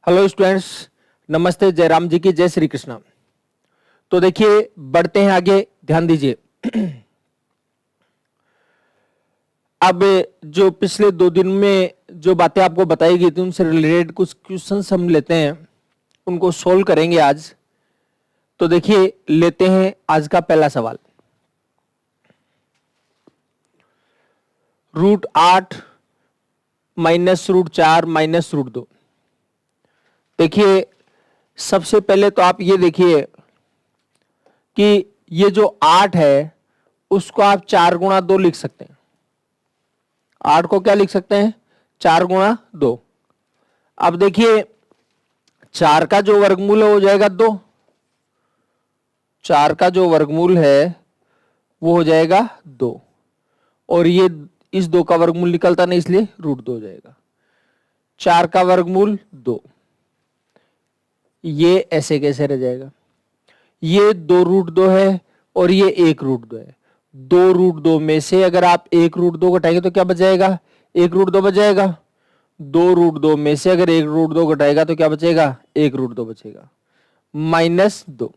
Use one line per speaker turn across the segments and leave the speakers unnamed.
Hello students, नमस्ते। जयराम जी की जय श्री कृष्णा। तो देखिए, बढ़ते हैं आगे, ध्यान दीजिए। अब जो पिछले 2 दिन में जो बातें आपको बताई गई थी उनसे रिलेटेड कुछ क्वेश्चंस हम लेते हैं, उनको सोल्व करेंगे आज। तो देखिए, लेते हैं आज का पहला सवाल। √8 -√4 -√2। देखिए, सबसे पहले तो आप ये देखिए कि ये जो 8 है उसको आप 4 × 2 लिख सकते हैं। 8 को क्या लिख सकते हैं? 4 × 2। अब देखिए, 4 का जो वर्गमूल है हो जाएगा 2। 4 का जो वर्गमूल है वो हो जाएगा 2, और ये इस 2 का वर्गमूल निकलता नहीं, इसलिए √2 हो जाएगा। 4 का वर्गमूल 2, ये ऐसे कैसे रह जाएगा? ये 2 √2 है और ये 1 √2 है। 2 √2 में से अगर आप 1 √2 घटाएंगे तो क्या बच जाएगा? 1 √2 बच जाएगा। 2 √2 में से अगर 1 √2 घटाएगा तो क्या बचेगा? 1 √2 बचेगा, -2।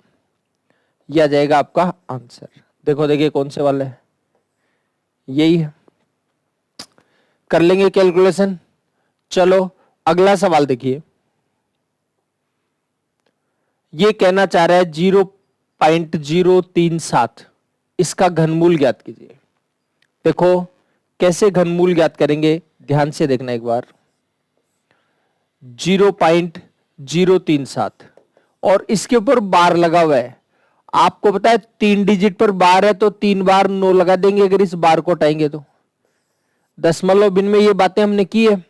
यह आ जाएगा आपका आंसर। देखो देखिए कौन से वाला है, यही है। कर लेंगे कैलकुलेशन। चलो अगला सवाल देखिए। ये कहना चाह रहा है 0.037, इसका घनमूल ज्ञात कीजिए। देखो कैसे घनमूल ज्ञात करेंगे, ध्यान से देखना एक बार। 0.037 और इसके ऊपर बार लगा हुआ है। आपको पता है 3 डिजिट पर बार है तो 3 बार 9 लगा देंगे अगर इस बार को हटाएंगे तो। दशमलव बिन में ये बातें हमने की है।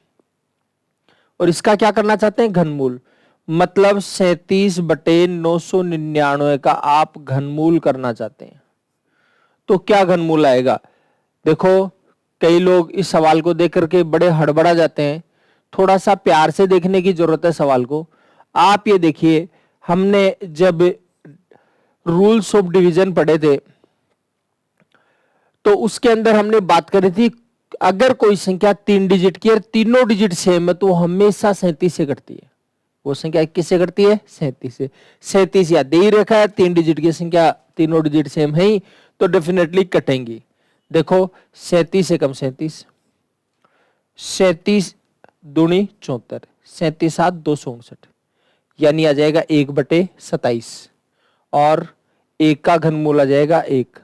और इसका क्या करना चाहते हैं? घनमूल। मतलब 37/999 का आप घनमूल करना चाहते हैं। तो क्या घनमूल आएगा? देखो, कई लोग इस सवाल को देख करके बड़े हड़बड़ा जाते हैं। थोड़ा सा प्यार से देखने की जरूरत है सवाल को। आप ये देखिए, हमने जब रूल्स ऑफ डिवीजन पढ़े थे तो उसके अंदर हमने बात करी थी, अगर कोई संख्या 3 डिजिट की और तीनों डिजिट सेम है तो हमेशा 37 से कटती है। वो संख्या किससे कटती है? 37 से। 37 या दे ही रखा है, 3 डिजिट की संख्या तीनों डिजिट सेम है ही, तो डेफिनेटली कटेंगी। देखो 37 से कम 37, 37 दूनी 74, 37 7 259, यानी आ जाएगा 1/27। और 1 का घनमूल आ जाएगा 1,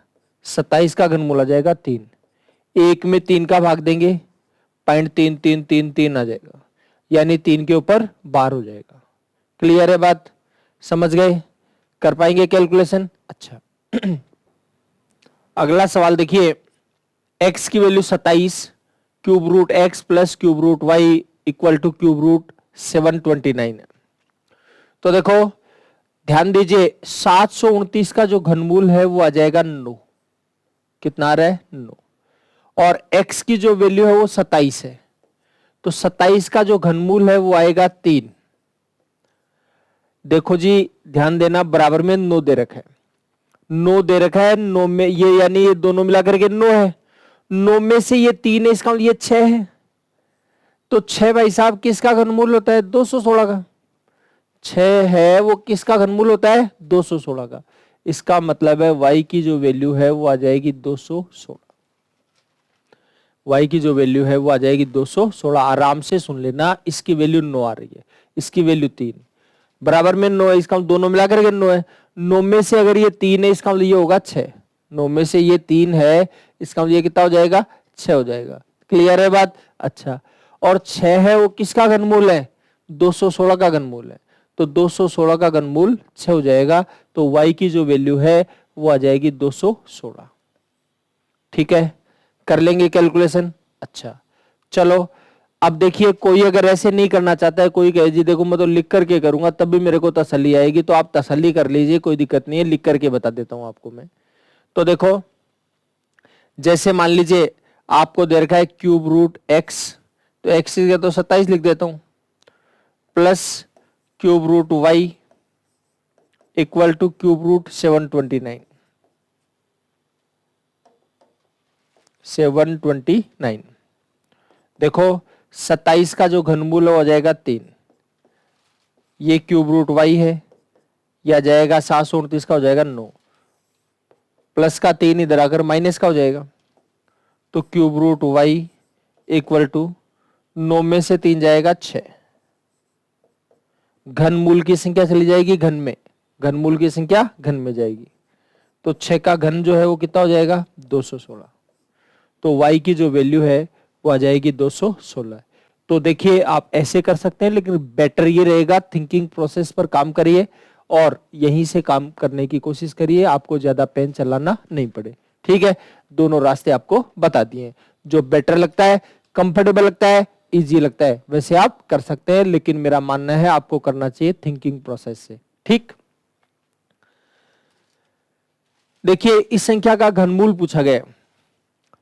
27 का घनमूल आ जाएगा 3। 1 में 3 का भाग देंगे, 0.3333 आ जाएगा, यानी 3 के ऊपर बार हो जाएगा। क्लियर है बात? समझ गए? कर पाएंगे कैलकुलेशन? अच्छा। अगला सवाल देखिए। x की value 27, √x plus √y equal to √729 है। तो देखो ध्यान दीजिए, 729 का जो घनमूल है वो आ जाएगा 9। कितना आ रहा है? 9। और x की जो वैल्यू है वो 27 है, तो 27 का जो घनमूल है वो आएगा 3। देखो जी ध्यान देना, बराबर में 9 दे रखा है। 9 दे रखा है, 9 में ये यानी ये दोनों मिलाकर के 9 है। 9 में से ये 3 है, इसका मतलब ये 6 है। तो 6 भाई साहब किसका घनमूल होता है? 216 का। 6 है वो किसका घनमूल होता है? 216 का। इसका मतलब है y की जो वैल्यू है वो आ जाएगी 216। y की जो वैल्यू है वो आ जाएगी 216। आराम से सुन लेना, इसकी वैल्यू 9 आ रही है, इसकी वैल्यू 3, बराबर में 9 है, इसका दोनों मिलाकर के 9 है। 9 में से अगर ये 3 है, इसका मतलब ये होगा 6। 9 में से ये 3 है, इसका मतलब ये कितना हो जाएगा? 6 हो जाएगा। क्लियर है बात? अच्छा। और 6 है वो किसका घनमूल है? 216 का घनमूल है, तो 216 का घनमूल 6 हो जाएगा। तो y की जो वैल्यू है वो आ जाएगी 216। ठीक है, कर लेंगे कैलकुलेशन। अच्छा चलो, अब देखिए कोई अगर ऐसे नहीं करना चाहता है, कोई कहे जी देखो मैं तो लिख करके करूंगा तब भी मेरे को तसल्ली आएगी, तो आप तसल्ली कर लीजिए, कोई दिक्कत नहीं है, लिख करके बता देता हूं आपको मैं। तो देखो, जैसे मान लीजिए आपको दे रखा है √x, तो x की जगह तो 27 लिख देता हूं, प्लस √y इक्वल टू √729। 729। देखो 27 का जो घनमूल हो जाएगा 3, ये क्यूब रूट वाई है, या जाएगा 729 का हो जाएगा 9, प्लस का 3 इधर आकर माइनस का हो जाएगा, तो cube root y equal to 9 में से 3 जाएगा 6। घन मूल की संख्या चली जाएगी घन में, घन मूल की संख्या घन में जाएगी, तो 6 का घन जो है वो कितना हो जाएगा 216। तो y की जो वैल्यू है वो आ जाएगी 216। तो देखिए आप ऐसे कर सकते हैं, लेकिन बेटर ये रहेगा थिंकिंग प्रोसेस पर काम करिए और यहीं से काम करने की कोशिश करिए, आपको ज्यादा पेन चलाना नहीं पड़े। ठीक है, दोनों रास्ते आपको बता दिए, जो बेटर लगता है, कंफर्टेबल लगता है, इजी लगता है, वैसे आप कर सकते हैं, लेकिन मेरा मानना है आपको करना चाहिए थिंकिंग प्रोसेस से। ठीक, देखिए इस संख्या का घनमूल पूछा गया,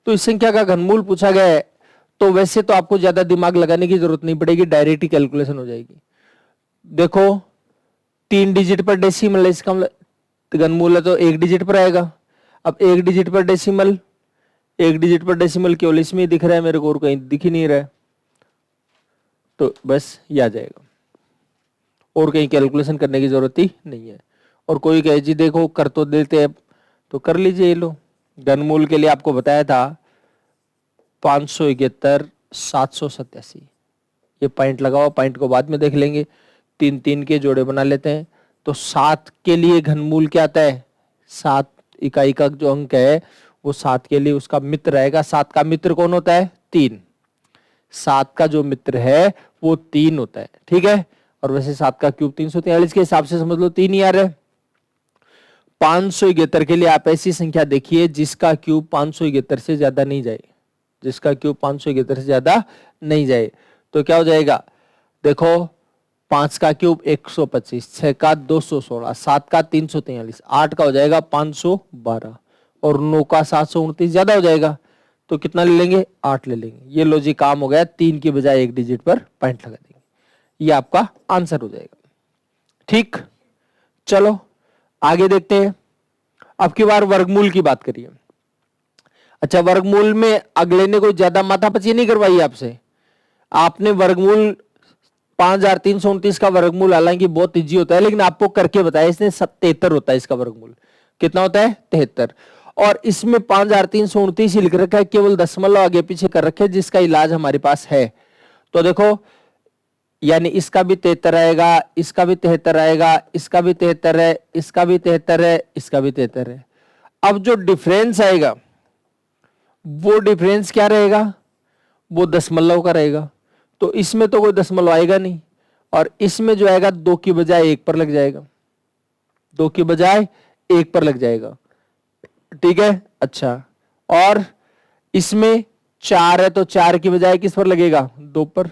तो इस संख्या का घनमूल पूछा गया है, तो वैसे तो आपको ज्यादा दिमाग लगाने की जरूरत नहीं पड़ेगी, डायरेक्ट ही कैलकुलेशन हो जाएगी। देखो 3 डिजिट पर डेसिमल है, इसका घनमूल है तो 1 डिजिट पर आएगा। अब 1 डिजिट पर डेसिमल, 1 डिजिट पर डेसिमल केवल इसमें ही दिख रहा है मेरे को, और कहीं दिख ही नहीं रहा है, तो बस ये आ जाएगा, और कहीं कैलकुलेशन करने की जरूरत ही नहीं है। और कोई कहे जी देखो कर तो देते हैं, तो कर लीजिए। ये लो घनमूल के लिए आपको बताया था 571 787, ये पॉइंट लगाओ, पॉइंट को बाद में देख लेंगे, 3 3 के जोड़े बना लेते हैं। तो 7 के लिए घनमूल क्या आता है, 7 इकाई का जो अंक है वो 7 के लिए उसका मित्र आएगा। 7 का मित्र कौन होता है, 3। 7 का जो मित्र है वो 3 होता है। ठीक है, और वैसे 7 का क्यूब 343 के हिसाब से समझ लो 3 ही आ रहा है। 571 के लिए आप ऐसी संख्या देखिए जिसका क्यूब 571 से ज्यादा नहीं जाए, जिसका क्यूब 571 से ज्यादा नहीं जाए, तो क्या हो जाएगा, देखो 5 का क्यूब 125, 6 का 216, 7 का 343, 8 का हो जाएगा 512, और 9 का 729 ज्यादा हो जाएगा, तो कितना ले लेंगे, 8 ले लेंगे। ये लो जी काम हो गया, 3 की बजाय 1 डिजिट पर पॉइंट लगा देंगे, ये आपका आंसर हो जाएगा। ठीक, चलो आगे देखते हैं। अब की बार वर्गमूल की बात करिए। अच्छा, वर्गमूल में अगले ने कोई ज्यादा माथापच्ची नहीं करवाई आपसे, आपने वर्गमूल 5329 का वर्गमूल हालांकि बहुत इजी होता है, लेकिन आपको करके बताया इसने 77 होता है इसका वर्गमूल। कितना होता है, 73। और इसमें 5329 ही लिख रखा है, केवल दशमलव आगे पीछे कर रखे, जिसका इलाज हमारे पास है। तो देखो यानी इसका भी 73 आएगा, इसका भी 73 आएगा, इसका भी 73 है, इसका भी 73 है, इसका भी 73 है। अब जो डिफरेंस आएगा वो डिफरेंस क्या रहेगा, वो दशमलव का रहेगा। तो इसमें तो कोई दशमलव आएगा नहीं, और इसमें जो आएगा 2 की बजाय 1 पर लग जाएगा, 2 की बजाय 1 पर लग जाएगा। ठीक है, अच्छा, और इसमें 4 है तो 4 की बजाय किस पर लगेगा, 2 पर।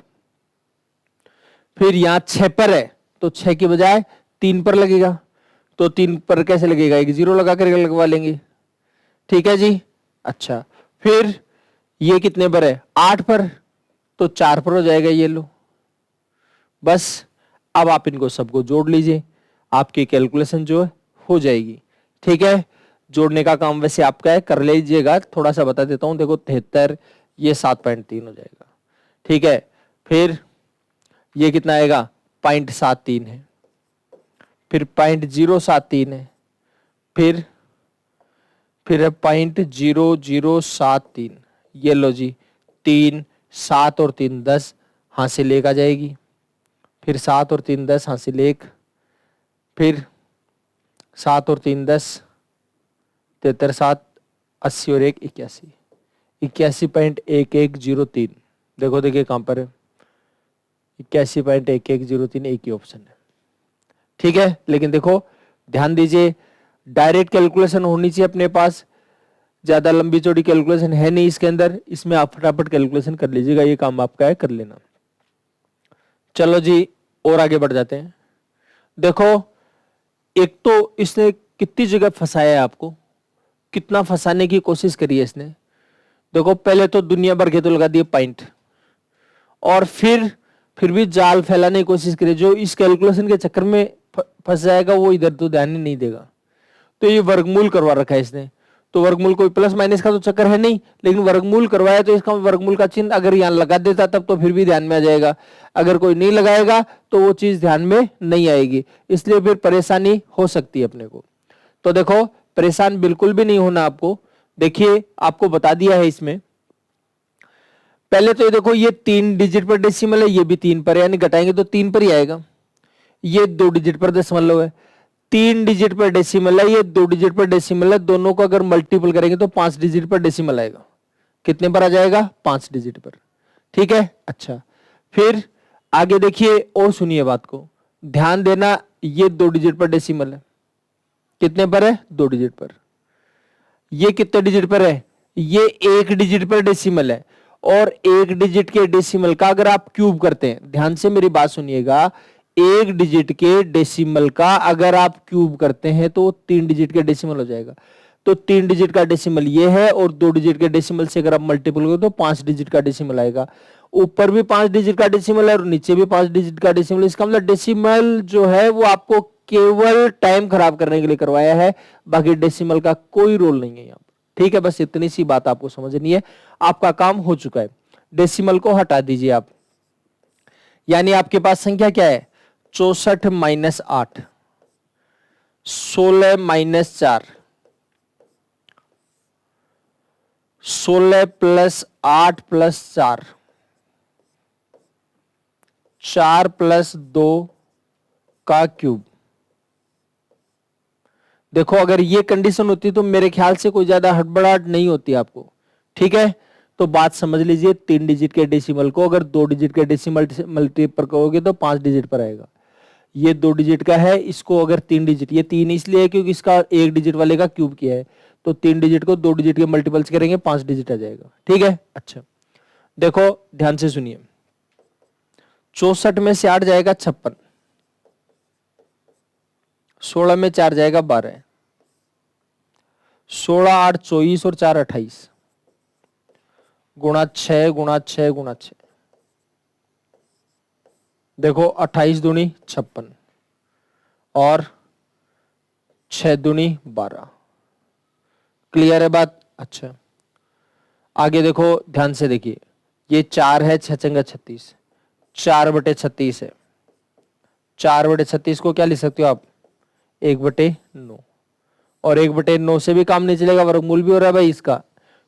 फिर यहां 6 पर है तो 6 की बजाय 3 पर लगेगा, तो 3 पर कैसे लगेगा, एक 0 लगा कर लगवा लेंगे। ठीक है जी, अच्छा, फिर ये कितने पर है, 8 पर, तो 4 पर हो जाएगा, ये लो बस। अब आप इनको सबको जोड़ लीजिए, आपकी कैलकुलेशन जो है हो जाएगी। ठीक है, जोड़ने का काम वैसे आपका है, कर लीजिएगा। थोड़ा सा बता देता हूं, देखो 73 ये 7.3 हो जाएगा। ठीक है, फिर ये कितना आएगा, 0.73 है, फिर 0.073 है, फिर है 0.0073। ये लो जी 3, 7 और 3 10, हासिल 1 आ जाएगी। फिर 7 और 3 10, हासिल 1, फिर 7 और 3 10, 73 7 80 और 1 81, 81.1103। देखो देखिए कहां पर है, 81.1103, एक ही ऑप्शन है। ठीक है, लेकिन देखो ध्यान दीजिए, डायरेक्ट कैलकुलेशन होनी चाहिए अपने पास, ज्यादा लंबी चौड़ी कैलकुलेशन है नहीं इसके अंदर, इसमें आप फटाफट कैलकुलेशन कर लीजिएगा, ये काम आपका है, कर लेना। चलो जी और आगे बढ़ जाते हैं। देखो एक तो इसने कितनी जगह फंसाया है आपको, कितना फंसाने की कोशिश करी है इसने। देखो पहले तो दुनिया भर के तो लगा दिए पॉइंट, और फिर भी जाल फैलाने की कोशिश करी, जो इस कैलकुलेशन के चक्कर में फंस जाएगा वो इधर तो ध्यान ही नहीं देगा। तो ये वर्गमूल करवा रखा है इसने, तो वर्गमूल कोई प्लस माइनस का तो चक्कर है नहीं, लेकिन वर्गमूल करवाया तो इसका वर्गमूल का चिन्ह अगर यहाँ लगा देता तब तो फिर भी ध्यान में आ जाएगा, अगर कोई नहीं लगाएगा तो वो चीज ध्यान में नहीं आएगी, इसलिए फिर परेशानी हो सकती है अपने को। तो देखो परेशान बिल्कुल भी नहीं होना आपको। देखिए आपको बता दिया है इसमें, पहले तो ये देखो ये 3 डिजिट पर डेसिमल है, ये भी 3 पर, यानी घटाएंगे तो 3 पर ही आएगा। ये 2 डिजिट पर दशमलव है, 3 डिजिट पर डेसिमल है, ये 2 डिजिट पर डेसिमल है, दोनों को अगर मल्टीपल करेंगे तो 5 डिजिट पर डेसिमल आएगा। कितने पर आ जाएगा? 5 डिजिट पर। ठीक है, अच्छा फिर आगे देखिए और सुनिए बात को, ध्यान देना, ये 2 डिजिट पर डेसिमल है, कितने पर है? 2 डिजिट पर। ये कितने डिजिट पर है? ये 1 डिजिट पर डेसिमल है, और 1 डिजिट के डेसिमल का अगर आप क्यूब करते हैं, ध्यान से मेरी बात सुनिएगा, 1 डिजिट के डेसिमल का अगर आप क्यूब करते हैं तो 3 डिजिट के डेसिमल हो जाएगा। तो 3 डिजिट का डेसिमल ये है, और 2 डिजिट के डेसिमल से अगर आप मल्टीपल करो तो 5 डिजिट का डेसिमल आएगा। ऊपर भी 5 डिजिट का डेसिमल है और नीचे भी 5 डिजिट का डेसिमल। इसका मतलब डेसिमल जो है वो आपको केवल टाइम खराब करने के लिए करवाया है, बाकी डेसिमल का कोई रोल नहीं है यहाँ पर। ठीक है, बस इतनी सी बात आपको समझनी है, आपका काम हो चुका है। डेसिमल को हटा दीजिए आप, यानी आपके पास संख्या क्या है? 64 minus 8, 16 minus 4, 16 plus 8 plus 4, 4 plus 2 का क्यूब। देखो अगर ये कंडीशन होती तो मेरे ख्याल से कोई ज्यादा हड़बड़ाहट नहीं होती आपको। ठीक है, तो बात समझ लीजिए, 3 डिजिट के डेसिमल को अगर 2 डिजिट के डेसिमल मल्टीपल करोगे तो 5 डिजिट पर आएगा। ये 2 डिजिट का है, इसको अगर 3 डिजिट, ये 3 इसलिए है क्योंकि इसका 1 डिजिट वाले का क्यूब किया है, तो 3 डिजिट को 2 डिजिट के मल्टीपल्स करेंगे 5 डिजिट आ जाएगा। ठीक है, अच्छा देखो ध्यान से सुनिए, 64 में से 8 जाएगा 56, 16 में 4 जाएगा 12, 16 8 24 और 4 28, गुणा 6 गुणा 6 गुणा 6। देखो 28 दूनी 56 और 6 दूनी 12। क्लियर है बात? अच्छा आगे देखो ध्यान से देखिए, ये 4 है, 6 चंगा 36, 4/36 है। 4/36 को क्या लिख सकते हो आप? 1/9, और 1/9 से भी काम नहीं चलेगा, वर्गमूल भी हो रहा है भाई इसका,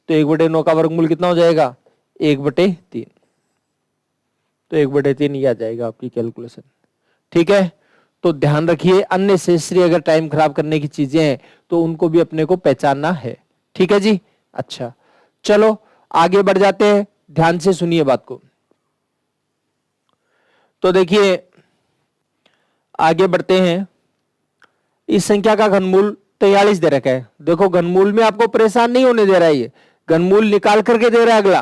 तो 1/9 का वर्गमूल कितना हो जाएगा? 1/3। तो 1/3 ये आ जाएगा आपकी कैलकुलेशन। ठीक है, तो ध्यान रखिए, अन्य शेषरी अगर टाइम खराब करने की चीजें हैं तो उनको भी अपने को पहचानना है। ठीक है जी, अच्छा चलो आगे बढ़ जाते हैं, ध्यान से सुनिए बात को। तो देखिए आगे बढ़ते हैं, इस संख्या का घनमूल 43 दे रखा है। देखो घनमूल में आपको परेशान नहीं होने दे रहा है, ये घनमूल निकाल करके दे रहा है अगला,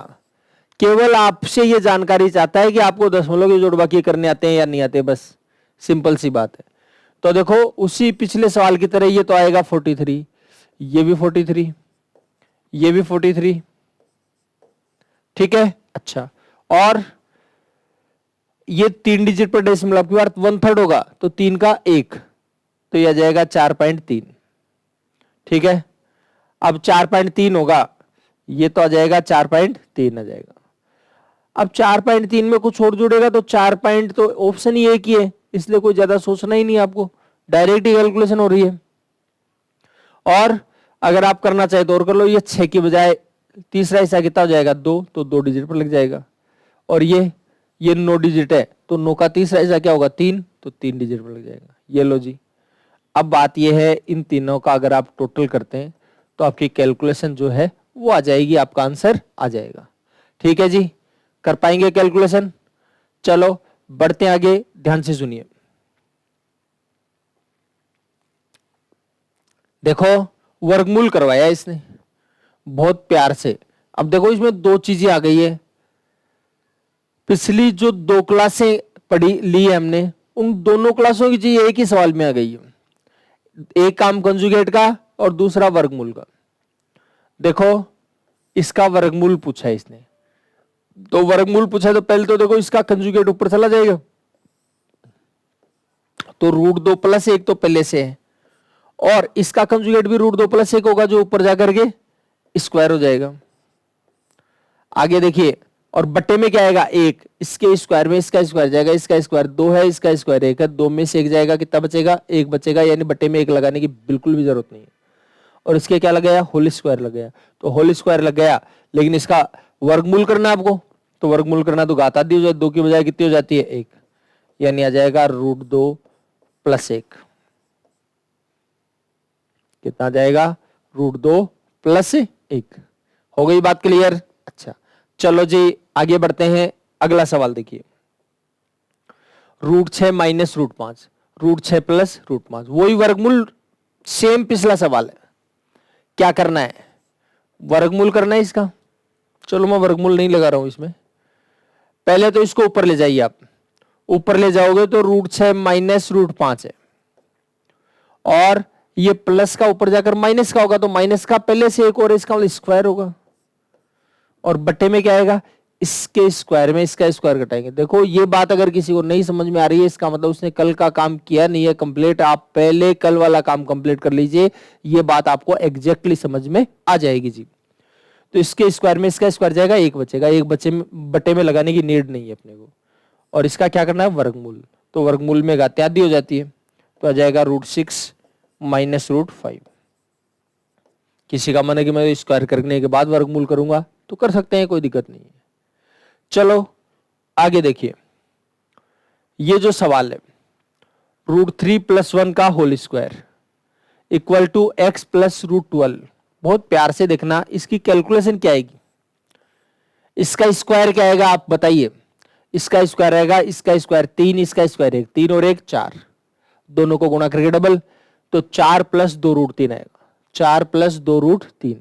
केवल आपसे ये जानकारी चाहता है कि आपको दशमलव के जोड़ बाकी करने आते हैं या नहीं आते, बस सिंपल सी बात है। तो देखो उसी पिछले सवाल की तरह ये तो आएगा 43, ये भी 43, ये भी 43। ठीक है, अच्छा और ये 3 डिजिट पर डेसिमल आपकी बार 1/3 होगा, तो 3 का 1, तो यह आ जाएगा 4.3। ठीक है, अब 4.3 होगा, ये तो आ जाएगा 4.3 आ जाएगा। अब 4.3 में कुछ और जुड़ेगा तो 4 पॉइंट, तो ऑप्शन ही एक ही है, इसलिए कोई ज्यादा सोचना ही नहीं आपको, डायरेक्ट ही कैलकुलेशन हो रही है। और अगर आप करना चाहे तो और कर लो, ये 6 की बजाय तीसरा हिस्सा कितना हो जाएगा? 2, तो 2 डिजिट पर लग जाएगा। और ये 9 डिजिट है, तो 9 का तीसरा हिस्सा क्या होगा? 3, तो 3 डिजिट पर लग जाएगा। ये लो जी, अब बात यह है इन तीनों का अगर आप टोटल करते हैं तो आपकी कैलकुलेशन जो है वो आ जाएगी, आपका आंसर आ जाएगा। ठीक है जी, कर पाएंगे कैलकुलेशन? चलो बढ़ते आगे, ध्यान से सुनिए। देखो वर्गमूल करवाया इसने बहुत प्यार से। अब देखो इसमें 2 चीजें आ गई है, पिछली जो 2 क्लासें पढ़ी ली है हमने, उन दोनों क्लासों की चीज एक ही सवाल में आ गई है। एक काम कंजुगेट का और दूसरा वर्गमूल का। देखो इसका वर्गमूल पूछा है इसने, तो वर्गमूल पूछा तो पहले तो देखो इसका कंजुगेट ऊपर चला जाएगा, तो √2 + 1 तो पहले से है, और इसका कंजुगेट भी √2 + 1 होगा, जो ऊपर जाकर के स्क्वायर हो जाएगा। आगे देखिए, और बट्टे में क्या आएगा 1, इसके स्क्वायर में इसका स्क्वायर जाएगा, इसका स्क्वायर 2 है, इसका स्क्वायर 1 है, 2 में से 1 जाएगा, कितना बचेगा 1 बचेगा, यानी बट्टे में 1 लगाने की बिल्कुल भी जरूरत नहीं है। और इसके क्या लग गया होल स्क्वायर लग गया, तो होल स्क्वायर लग गया, लेकिन इसका वर्गमूल करना है आपको, तो वर्गमूल करना तो घात आधी हो जाए, 2 की बजाय कितनी हो जाती है 1, यानी आ जाएगा √2 + 1। कितना आ जाएगा √2 + 1। हो गई बात क्लियर? अच्छा चलो जी आगे बढ़ते हैं। अगला सवाल देखिए, √6 - √5, √6 + √5, वही वर्गमूल, सेम पिछला सवाल है। क्या करना है? वर्गमूल करना है इसका। चलो मैं वर्गमूल नहीं लगा रहा हूं इसमें, पहले तो इसको ऊपर ले जाइए आप। ऊपर ले जाओगे तो √6 - √5 है, और ये प्लस का ऊपर जाकर माइनस का होगा, तो माइनस का पहले से एक और इसका स्क्वायर होगा, और बट्टे में क्या आएगा इसके स्क्वायर में इसका स्क्वायर घटाएंगे। देखो ये बात अगर किसी को नहीं समझ में आ रही है, इसका मतलब उसने कल का काम किया नहीं है कंप्लीट। आप पहले कल वाला काम कंप्लीट कर लीजिए, ये बात आपको एग्जैक्टली समझ में आ जाएगी जी। तो इसके स्क्वायर में इसका स्क्वायर जाएगा, 1 बचेगा, 1 बट्टे में लगाने की नीड नहीं है अपने को। और इसका क्या करना है वर्गमूल, तो वर्गमूल में घात आधी हो जाती है, तो आ जाएगा √6 - √5। किसी का मन है कि मैं स्क्वायर करने के बाद वर्गमूल करूंगा तो कर सकते हैं, कोई दिक्कत नहीं है। चलो आगे देखिए, ये जो सवाल है √3 + 1 का whole square equal to x + √12, बहुत प्यार से देखना, इसकी कैलकुलेशन क्या आएगी। इसका स्क्वायर क्या आएगा आप बताइए। इसका स्क्वायर आएगा, इसका स्क्वायर 3, इसका स्क्वायर 1, 3 और 1 4, दोनों को गुणा करके डबल, तो 4 + 2 √3 आएगा, 4 + 2 √3।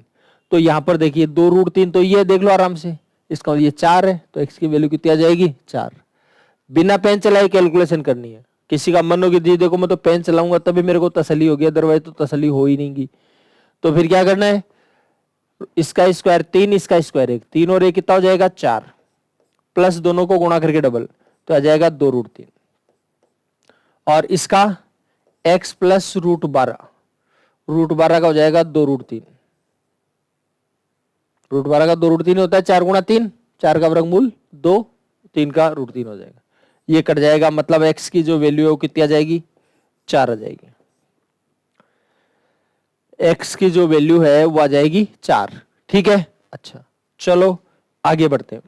तो यहां पर देखिए 2 √3, तो ये देख लो आराम से, इसका ये 4 है, तो x की वैल्यू कितनी आ जाएगी 4। बिना पेन चलाए कैलकुलेशन करनी है। किसी का मन होगी जी देखो मैं तो पेन चलाऊंगा तभी मेरे को तसल्ली होगी, अदरवाइज तो तसल्ली हो ही नहीं। तो फिर क्या करना है, इसका स्क्वायर 3, इसका स्क्वायर 1, 3 और 1 कितना हो जाएगा 4, प्लस दोनों को गुणा करके डबल, तो आ जाएगा 2 √3। और इसका x + √12, √12 का हो जाएगा 2 √3, √12 का 2 √3 होता है, 4 × 3, 4 का वर्गमूल 2, 3 का √3 हो जाएगा, ये कट जाएगा, मतलब x की जो वैल्यू है वो कितनी आ जाएगी 4 आ जाएगी। x की जो वैल्यू है वो आ जाएगी 4, ठीक है। अच्छा चलो आगे बढ़ते हैं।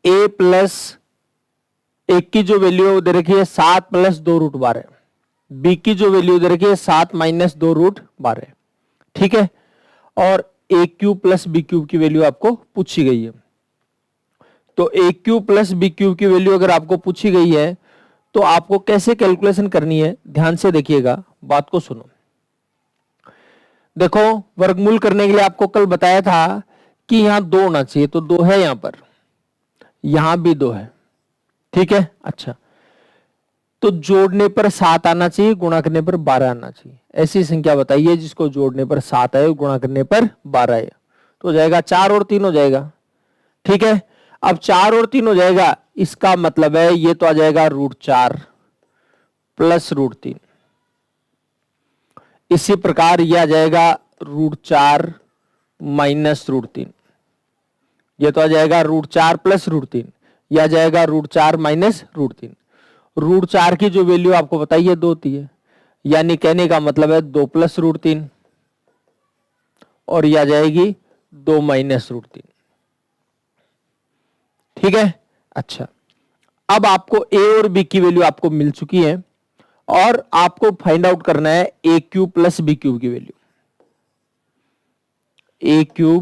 a + 1 की जो वैल्यू है वो दे रखी है 7 + 2 √12, b की जो वैल्यू दे रखी है 7 - 2 √12, ठीक है। और a³ + b³ की वैल्यू आपको पूछी गई है। तो a³ + b³ की वैल्यू अगर आपको पूछी गई है तो आपको कैसे कैलकुलेशन करनी है, ध्यान से देखिएगा, बात को सुनो। देखो वर्गमूल करने के लिए आपको कल बताया था कि यहां 2 होना चाहिए, तो 2 है यहां पर, यहां भी 2 है, ठीक है। अच्छा तो जोड़ने पर 7 आना चाहिए, गुणा करने पर 12 आना चाहिए। ऐसी संख्या बताइए जिसको जोड़ने पर 7 आए, गुणा करने पर 12 आए, तो हो जाएगा 4 और 3 हो जाएगा, ठीक है। अब 4 और 3 हो जाएगा, इसका मतलब है ये तो आ जाएगा √4 + √3। इसी प्रकार यह आ जाएगा √4 - √3, ये तो आ जाएगा √4 + √3, यह आ जाएगा √4 - √3। √4 की जो वैल्यू आपको बताइए 2 होती है, यानी कहने का मतलब है 2 + √3, और यह आ जाएगी 2 - √3, ठीक है। अच्छा अब आपको a और b की वैल्यू आपको मिल चुकी है, और आपको फाइंड आउट करना है a³ + b³ की वैल्यू। a³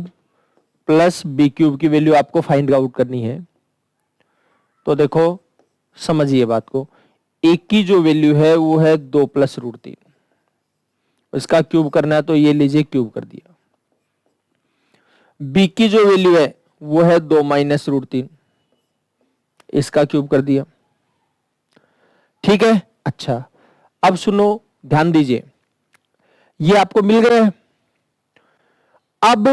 + b³ की वैल्यू आपको फाइंड आउट करनी है। तो देखो समझिए बात को, a की जो वैल्यू है वो है 2 + √3, इसका क्यूब करना है तो ये लीजिए क्यूब कर दिया। b की जो वैल्यू है वो है 2 - √3, इसका क्यूब कर दिया, ठीक है। अच्छा अब सुनो ध्यान दीजिए, ये आपको मिल गया है। अब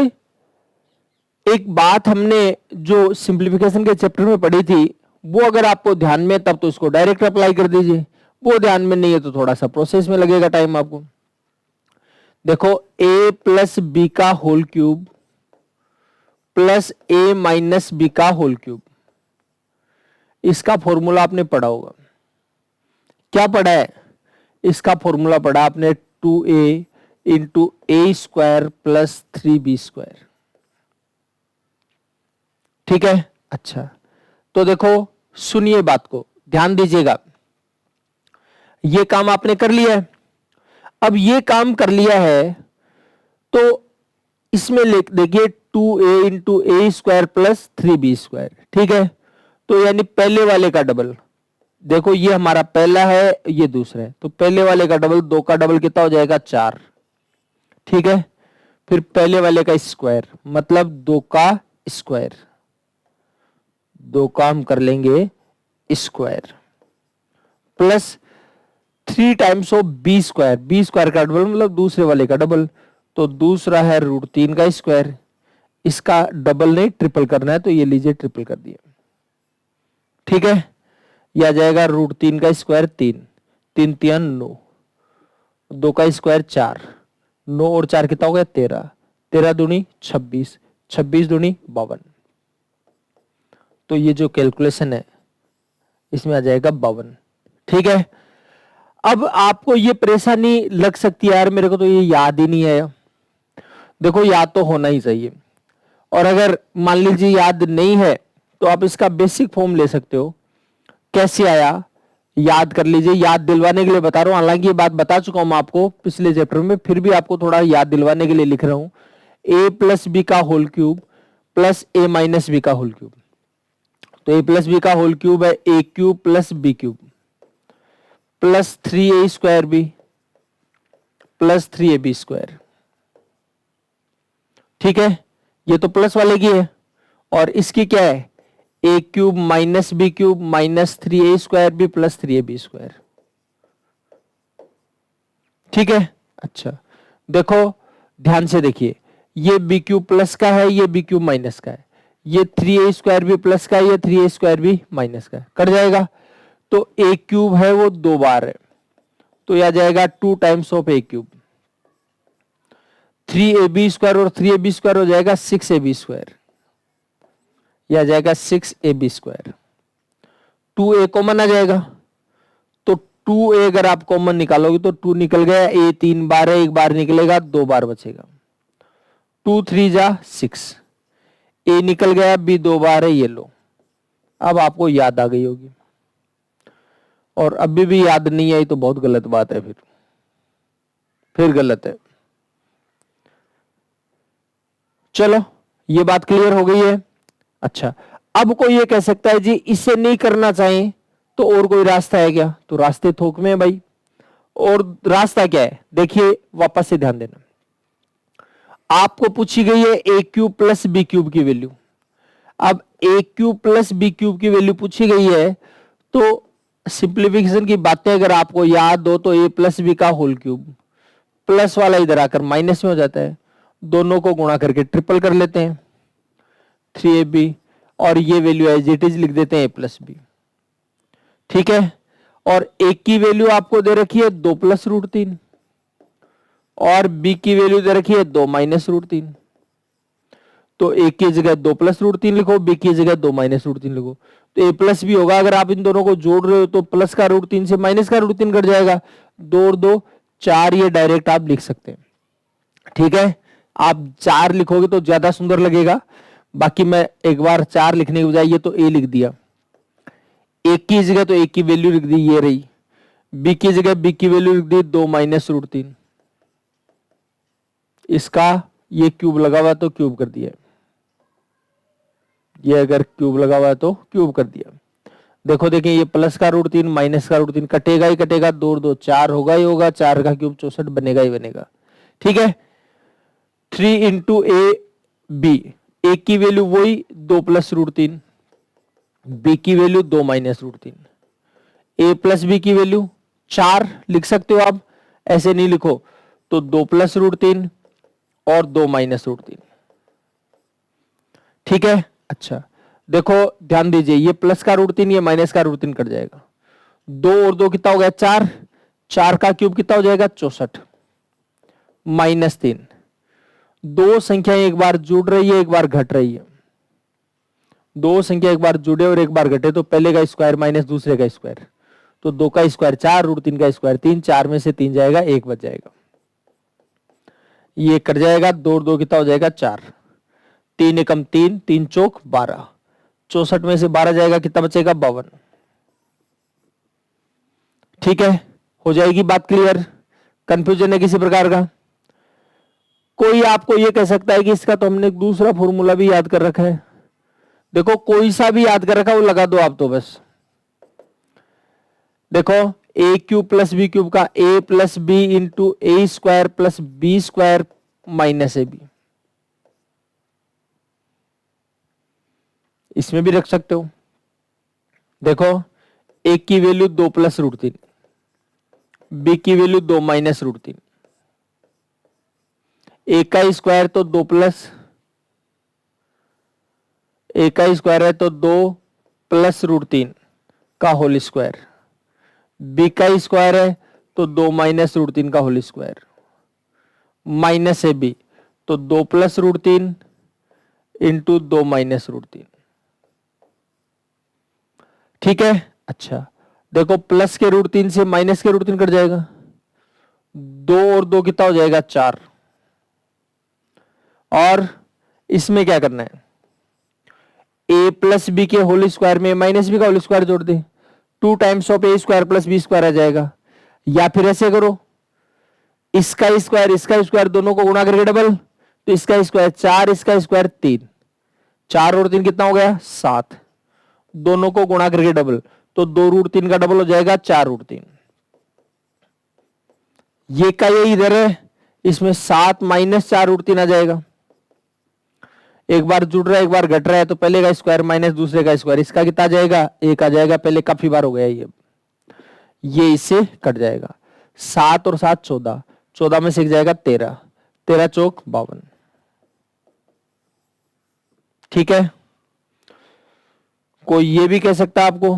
एक बात हमने जो सिंप्लीफिकेशन के चैप्टर में पढ़ी थी वो अगर आपको ध्यान में तब तो इसको डायरेक्ट अप्लाई कर दीजिए, वो ध्यान में नहीं है तो थोड़ा सा प्रोसेस में लगेगा टाइम आपको। देखो a प्लस बी का whole cube plus a minus b का होल क्यूब, इसका फॉर्मूला आपने पढ़ा होगा। क्या पढ़ा है? इसका फॉर्मूला पढ़ा आपने 2a into a square plus 3b square. ठीक है, अच्छा तो देखो सुनिए बात को, ध्यान दीजिएगा। ये काम आपने कर लिया है। अब ये काम कर लिया है तो इसमें लिख देखिए 2a into a square plus 3b square. ठीक है, तो यानी पहले वाले का डबल, देखो ये हमारा पहला है, ये दूसरा है, तो पहले वाले का डबल, 2 का डबल कितना हो जाएगा 4। ठीक है, फिर पहले वाले का स्क्वायर मतलब 2 का स्क्वायर, 2 का हम कर लेंगे square plus 3 times of b square, b square का डबल मतलब दूसरे वाले का डबल, तो दूसरा है √3 का स्क्वायर। इसका डबल नहीं ट्रिपल करना है, तो ये लीजिए ट्रिपल कर दिया। ठीक है, यह आ जाएगा √3 का स्क्वायर 3, 3 3 9, 2 का स्क्वायर 4, 9 और 4 कितना हो गया 13, 13 दूनी 26, 26 दूनी 52। तो ये जो कैलकुलेशन है इसमें आ जाएगा 52। ठीक है, अब आपको ये परेशानी लग सकती है, यार मेरे को तो ये याद ही नहीं है। देखो याद तो होना ही चाहिए, और अगर मान लीजिए याद नहीं है तो आप इसका बेसिक फॉर्म ले सकते हो। कैसे आया याद कर लीजिए, याद दिलवाने के लिए बता रहा हूं, हालांकि ये बात बता चुका हूं आपको पिछले चैप्टर में, फिर भी आपको थोड़ा याद दिलवाने के लिए लिख रहा हूं। a प्लस बी का whole cube plus a minus b का होल क्यूब, तो a प्लस बी का होल क्यूब है a cube plus b cube plus 3a square b plus 3ab square. ठीक है, ये तो प्लस वाले की है, और इसकी क्या है a cube minus b cube minus 3a square b plus 3ab square. ठीक है, अच्छा देखो ध्यान से देखिए, ये बी क्यूब प्लस का है, ये बी क्यूब माइनस का है, ये 3a स्क्वायर भी प्लस का है, ये 3a स्क्वायर भी माइनस का है, कट जाएगा। तो a क्यूब है वो 2 बार है, तो यह आ जाएगा 2 times of a cube, 3ab square और 3ab स्क्वायर हो जाएगा 6ab स्क्वायर, यह आ जाएगा 6ab स्क्वायर। 2a कॉमन आ जाएगा, तो 2a अगर आप कॉमन निकालोगे तो 2 निकल गया, a 3 बार है, 1 बार निकलेगा, 2 बार बचेगा, 2 3 जा 6, a निकल गया, b 2 बार है, ये लो। अब आपको याद आ गई होगी, और अभी भी याद नहीं आई तो बहुत गलत बात है, फिर गलत है। चलो ये बात क्लियर हो गई है। अच्छा, अब कोई ये कह सकता है जी इसे नहीं करना चाहिए तो और कोई रास्ता है क्या? तो रास्ते थोक में है भाई, और रास्ता क्या है देखिए, वापस से ध्यान देना। आपको पूछी गई है a cube plus b cube की वैल्यू। अब a cube plus b cube की वैल्यू पूछी गई है, तो सिंप्लीफिकेशन की बातें अगर आपको याद हो तो a प्लस बी का होल क्यूब, प्लस वाला इधर आकर माइनस में हो जाता है, दोनों को गुणा करके ट्रिपल कर लेते हैं 3ab, और ये वैल्यू एज इट इज लिख देते हैं a प्लस बी। ठीक है, और a की वैल्यू आपको दे रखी है 2 प्लस √3, और b की वैल्यू दे रखी है 2 माइनस √3। तो a की जगह 2 प्लस √3 लिखो, b की जगह 2 माइनस √3 लिखो, तो a प्लस बी होगा। अगर आप इन दोनों को जोड़ रहे हो तो प्लस का √3 से माइनस का √3 कट जाएगा, 2 और 2 4, ये डायरेक्ट आप लिख सकते हैं। ठीक है, आप 4 लिखोगे तो ज्यादा सुंदर लगेगा, बाकी मैं एक बार 4 लिखने के बजाय ये तो a लिख दिया, a की जगह तो a की वैल्यू लिख दी, ये रही, b की जगह b की वैल्यू लिख दी 2 माइनस √3, इसका ये क्यूब लगा हुआ तो क्यूब कर दिया, ये अगर क्यूब लगा हुआ है तो क्यूब कर दिया। देखो देखिए, ये प्लस का √3 माइनस का √3 कटेगा ही कटेगा, 2 और 2 4 होगा ही होगा, 4 का क्यूब 64 बनेगा ही बनेगा। ठीक है, 3 इंटू ए बी, ए की वैल्यू वही 2 प्लस √3, बी की वैल्यू 2 माइनस √3, ए प्लस बी की वैल्यू 4 लिख सकते हो आप, ऐसे नहीं लिखो तो 2 प्लस √3 और 2 माइनस √3। ठीक है, अच्छा देखो ध्यान दीजिए, ये प्लस का √3 ये माइनस का √3 कट जाएगा, 2 और 2 कितना हो गया 4, 4 का क्यूब कितना हो जाएगा 64, -3। दो संख्याएं एक बार जुड़ रही है, एक बार घट रही है। दो संख्या एक बार जुड़े और एक बार घटे तो पहले का स्क्वायर माइनस दूसरे का स्क्वायर, तो 2 का स्क्वायर 4, √3 का स्क्वायर 3, 4 में से 3 जाएगा, 1 बच जाएगा। ये कट जाएगा, 2 और 2 कितना हो जाएगा 4, 3 एकम 3, 3 चौक 12, 64 में से 12 जाएगा, कितना बचेगा 52। ठीक है, हो जाएगी बात क्लियर? कंफ्यूजन है किसी प्रकार का? कोई आपको ये कह सकता है कि इसका तो हमने दूसरा फॉर्मूला भी याद कर रखा है। देखो कोई सा भी याद कर रखा वो लगा दो आप तो बस। देखो a cube plus b cube का a plus b into a square plus b square minus a b, इसमें भी रख सकते हो। देखो ए की वैल्यू 2 + √3, बी की वैल्यू 2 - √3, ए का स्क्वायर तो 2 प्लस, ए का स्क्वायर है तो 2 + √3 का होल स्क्वायर, बी का स्क्वायर है तो 2 - √3 का whole square, minus a b तो 2 + √3 इंटू 2 - √3। ठीक है, अच्छा देखो प्लस के √3 से माइनस के √3 कट जाएगा, 2 और 2 कितना हो जाएगा 4। और इसमें क्या करना है, ए प्लस बी के होल स्क्वायर में माइनस बी का होल स्क्वायर जोड़ दे, 2 times of a square plus b square आ जाएगा। या फिर ऐसे करो, इसका स्क्वायर दोनों को गुणा करके डबल, तो इसका स्क्वायर 4, इसका स्क्वायर 3, 4 और 3 कितना हो गया 7, दोनों को गुणा करके डबल, तो 2 √3 का डबल हो जाएगा 4 √3। ये का ये इधर है, इसमें 7 - 4 √3 आ जाएगा। एक बार जुड़ रहा है एक बार घट रहा है, तो पहले का स्क्वायर माइनस दूसरे का स्क्वायर, इसका कितना आ जाएगा 1 आ जाएगा, पहले काफी बार हो गया ये इससे कट जाएगा। 7 और 7 14, 14 में से एक जाएगा 13, 13 चौक 52। ठीक है, कोई ये भी कह सकता है आपको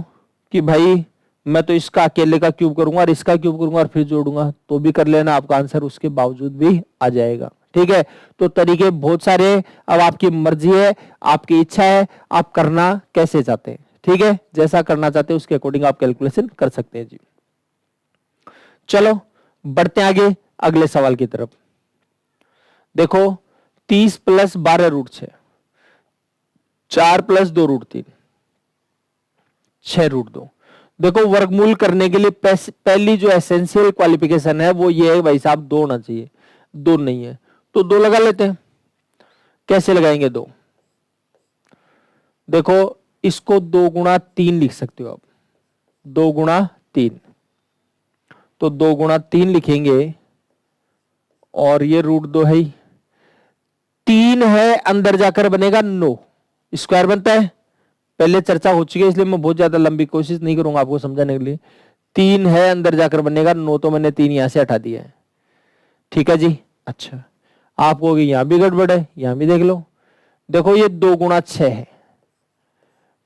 कि भाई मैं तो इसका अकेले का क्यूब करूंगा और इसका क्यूब करूंगा और फिर जोड़ूंगा, तो भी कर लेना, आपका आंसर उसके बावजूद भी आ जाएगा। ठीक है, तो तरीके बहुत सारे हैं, अब आपकी मर्जी है, आपकी इच्छा है, आप करना कैसे चाहते हैं। ठीक है, जैसा करना चाहते हैं उसके अकॉर्डिंग आप कैलकुलेशन कर सकते हैं जी। चलो बढ़ते हैं आगे अगले सवाल की तरफ। देखो 30 + 12 √6, 4 + 2 √3, 6 √2। देखो वर्गमूल करने के लिए पहली जो एसेंशियल क्वालिफिकेशन है वो ये है भाई साहब 2 होना चाहिए, 2 नहीं है तो 2 लगा लेते हैं। कैसे लगाएंगे 2? देखो इसको 2 × 3 लिख सकते हो आप, 2 × 3, तो 2 × 3 लिखेंगे और ये √2 है ही, 3 है अंदर जाकर बनेगा 9, स्क्वायर बनता है, पहले चर्चा हो चुकी है इसलिए मैं बहुत ज्यादा लंबी कोशिश नहीं करूंगा आपको समझाने के लिए। 3 है अंदर जाकर बनेगा 9, तो मैंने 3 यहां से हटा दिया है। ठीक है जी, अच्छा आपको यहां भी गड़बड़ है, यहां भी देख लो। देखो ये 2 × 6 है,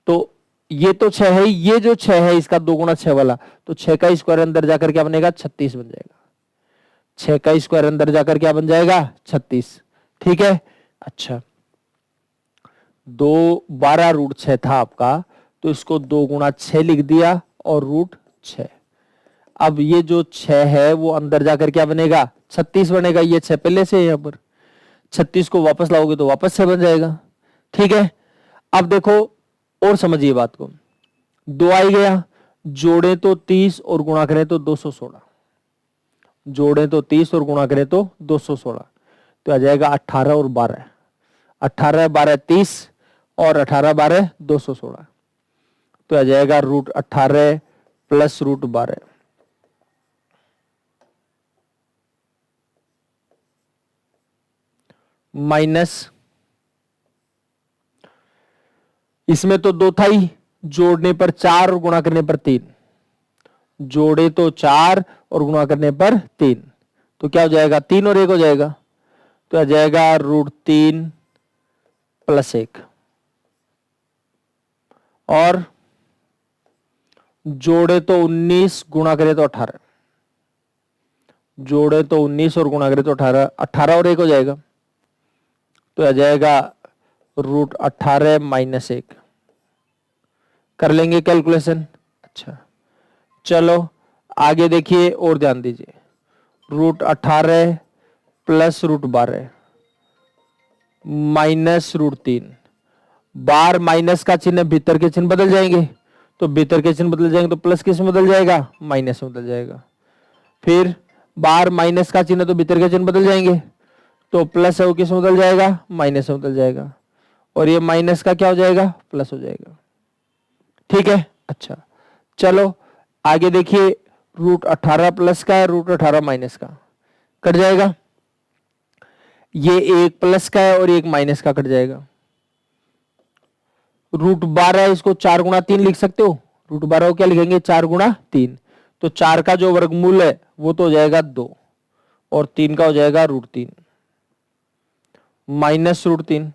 तो ये तो 6 है, ये जो 6 है इसका 2 × 6 वाला, तो 6 का स्क्वायर अंदर जाकर क्या बनेगा 36 बन जाएगा, 6 का स्क्वायर अंदर जाकर क्या बन जाएगा 36। ठीक है, अच्छा 2 12 √6 था आपका, तो इसको 2 × 6 लिख दिया और √6। अब ये जो 6 है वो अंदर जाकर क्या बनेगा 36 बनेगा, ये 6 पहले से है यहां पर, 36 को वापस लाओगे तो वापस 6 बन जाएगा। ठीक है, अब देखो और समझिए बात को, 2 आई गया, जोड़े तो 30 और गुणा करें तो 216, जोड़े तो 30 और गुणा करें तो 216, तो आ जाएगा 18 और 12, 18 12 30 और 18 12 216, तो आ जाएगा √18 + √12। माइनस, इसमें तो 2 था ही, जोड़ने पर 4 और गुणा करने पर 3, जोड़े तो 4 और गुणा करने पर 3, तो क्या हो जाएगा 3 और 1 हो जाएगा, तो आ जाएगा √3 + 1, और जोड़े तो 19 गुणा करे तो 18, जोड़े तो 19 और गुणा करें तो 18, 18 और 1 हो जाएगा, तो आ जाएगा √18 - 1। कर लेंगे कैलकुलेशन। अच्छा चलो आगे देखिए और ध्यान दीजिए, √18 प्लस √12 माइनस √3। बार माइनस का चिन्ह भीतर के चिन्ह बदल जाएंगे, तो भीतर के चिन्ह बदल जाएंगे तो प्लस किस में बदल जाएगा, माइनस में बदल जाएगा। फिर बार माइनस का चिन्ह तो भीतर के चिन्ह बदल जाएंगे, तो प्लस है वो किस में बदल जाएगा, माइनस में बदल जाएगा, और ये माइनस का क्या हो जाएगा, प्लस हो जाएगा। ठीक है। अच्छा चलो आगे देखिए, √18 प्लस का है, √18 माइनस का, कट जाएगा। ये एक प्लस का है और एक माइनस का, कट जाएगा। √12 इसको 4 गुणा 3 लिख सकते हो, √12 को क्या लिखेंगे, 4 गुणा 3, तो 4 का जो वर्गमूल है वो तो हो जाएगा 2, और 3 का हो जाएगा √3 माइनस √3।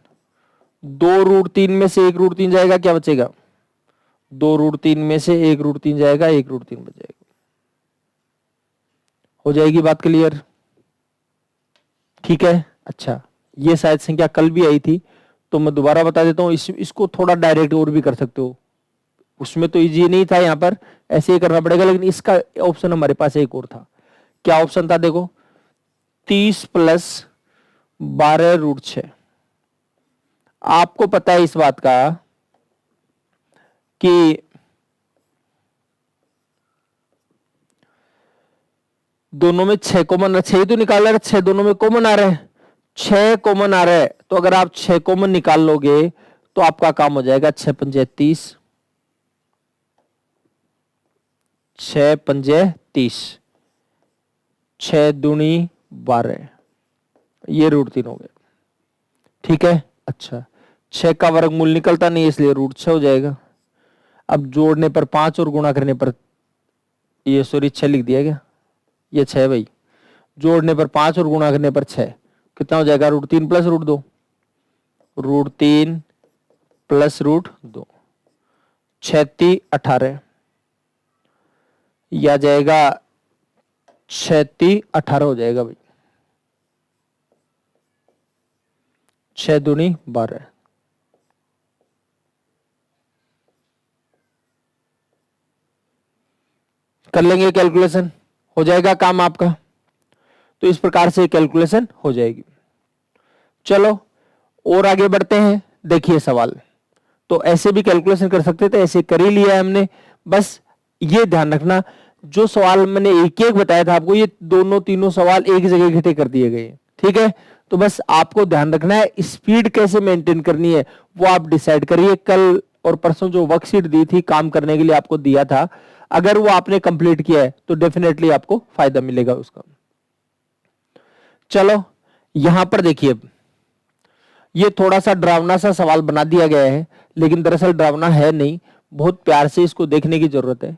2 √3 में से 1 √3 जाएगा, क्या बचेगा, 2 √3 में से 1 √3 जाएगा, 1 √3 बच जाएगा। हो जाएगी बात क्लियर। ठीक है। अच्छा ये शायद संख्या कल भी आई थी, तो मैं दोबारा बता देता हूं, इसको थोड़ा डायरेक्ट और भी कर सकते हो, उसमें तो इजी नहीं था, यहां पर ऐसे ही करना पड़ेगा, लेकिन इसका ऑप्शन हमारे पास एक और था। क्या ऑप्शन था, देखो 30 प्लस 12 √6। आपको पता है इस बात का कि दोनों में 6 कॉमन, 6 ही तो निकाल रहे, 6 दोनों में कॉमन आ रहे हैं, 6 कॉमन आ रहा है, तो अगर आप 6 कॉमन निकाल लोगे तो आपका काम हो जाएगा 6 पंजे 30, 6 पंजे 30, 6 दूनी 12, ये √3 हो गए। ठीक है। अच्छा 6 का वर्गमूल निकलता नहीं इसलिए √6 हो जाएगा। अब जोड़ने पर 5 और गुणा करने पर, ये सॉरी 6 लिख दिया गया, ये 6 भाई, जोड़ने पर 5 और गुणा करने पर 6, कितना हो जाएगा, √3 प्लस √2, √3 प्लस √2, 36 18, यह आ जाएगा 36 18 हो जाएगा भाई, 6 दूनी 12। कर लेंगे कैलकुलेशन, हो जाएगा काम आपका। तो इस प्रकार से कैलकुलेशन हो जाएगी। चलो और आगे बढ़ते हैं। देखिए सवाल तो ऐसे भी कैलकुलेशन कर सकते थे, ऐसे कर ही लिया है हमने। बस ये ध्यान रखना, जो सवाल मैंने एक एक बताया था आपको, ये दोनों तीनों सवाल एक जगह इकट्ठे कर दिए गए। ठीक है। तो बस आपको ध्यान रखना है, स्पीड कैसे मेंटेन करनी है वो आप डिसाइड करिए। कल और परसों जो वर्कशीट दी थी काम करने के लिए आपको दिया था, अगर वो आपने कंप्लीट किया है तो डेफिनेटली आपको फायदा मिलेगा उसका। चलो यहां पर देखिए, ये थोड़ा सा डरावना सा सवाल बना दिया गया है, लेकिन दरअसल डरावना है नहीं, बहुत प्यार से इसको देखने की जरूरत है।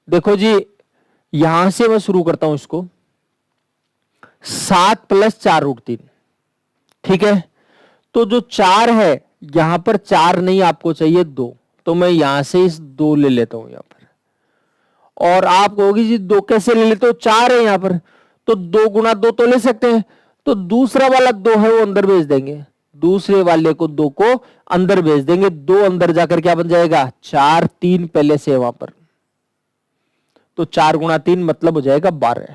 देखो जी, यहां से मैं शुरू करता हूं इसको, 7 प्लस 4 √3। ठीक है। तो जो 4 है, यहां पर 4 नहीं आपको चाहिए 2, तो मैं यहां से इस 2 ले लेता हूं यहां पर। और आप कहोगे जी 2 कैसे ले लेते हो, 4 है यहां पर, तो 2 गुना 2 तो ले सकते हैं, तो दूसरा वाला 2 है वो अंदर भेज देंगे, दूसरे वाले को 2 को अंदर भेज देंगे, 2 अंदर जाकर क्या बन जाएगा, 4, 3 पहले से वहां पर, तो 4 गुणा 3 मतलब हो जाएगा 12।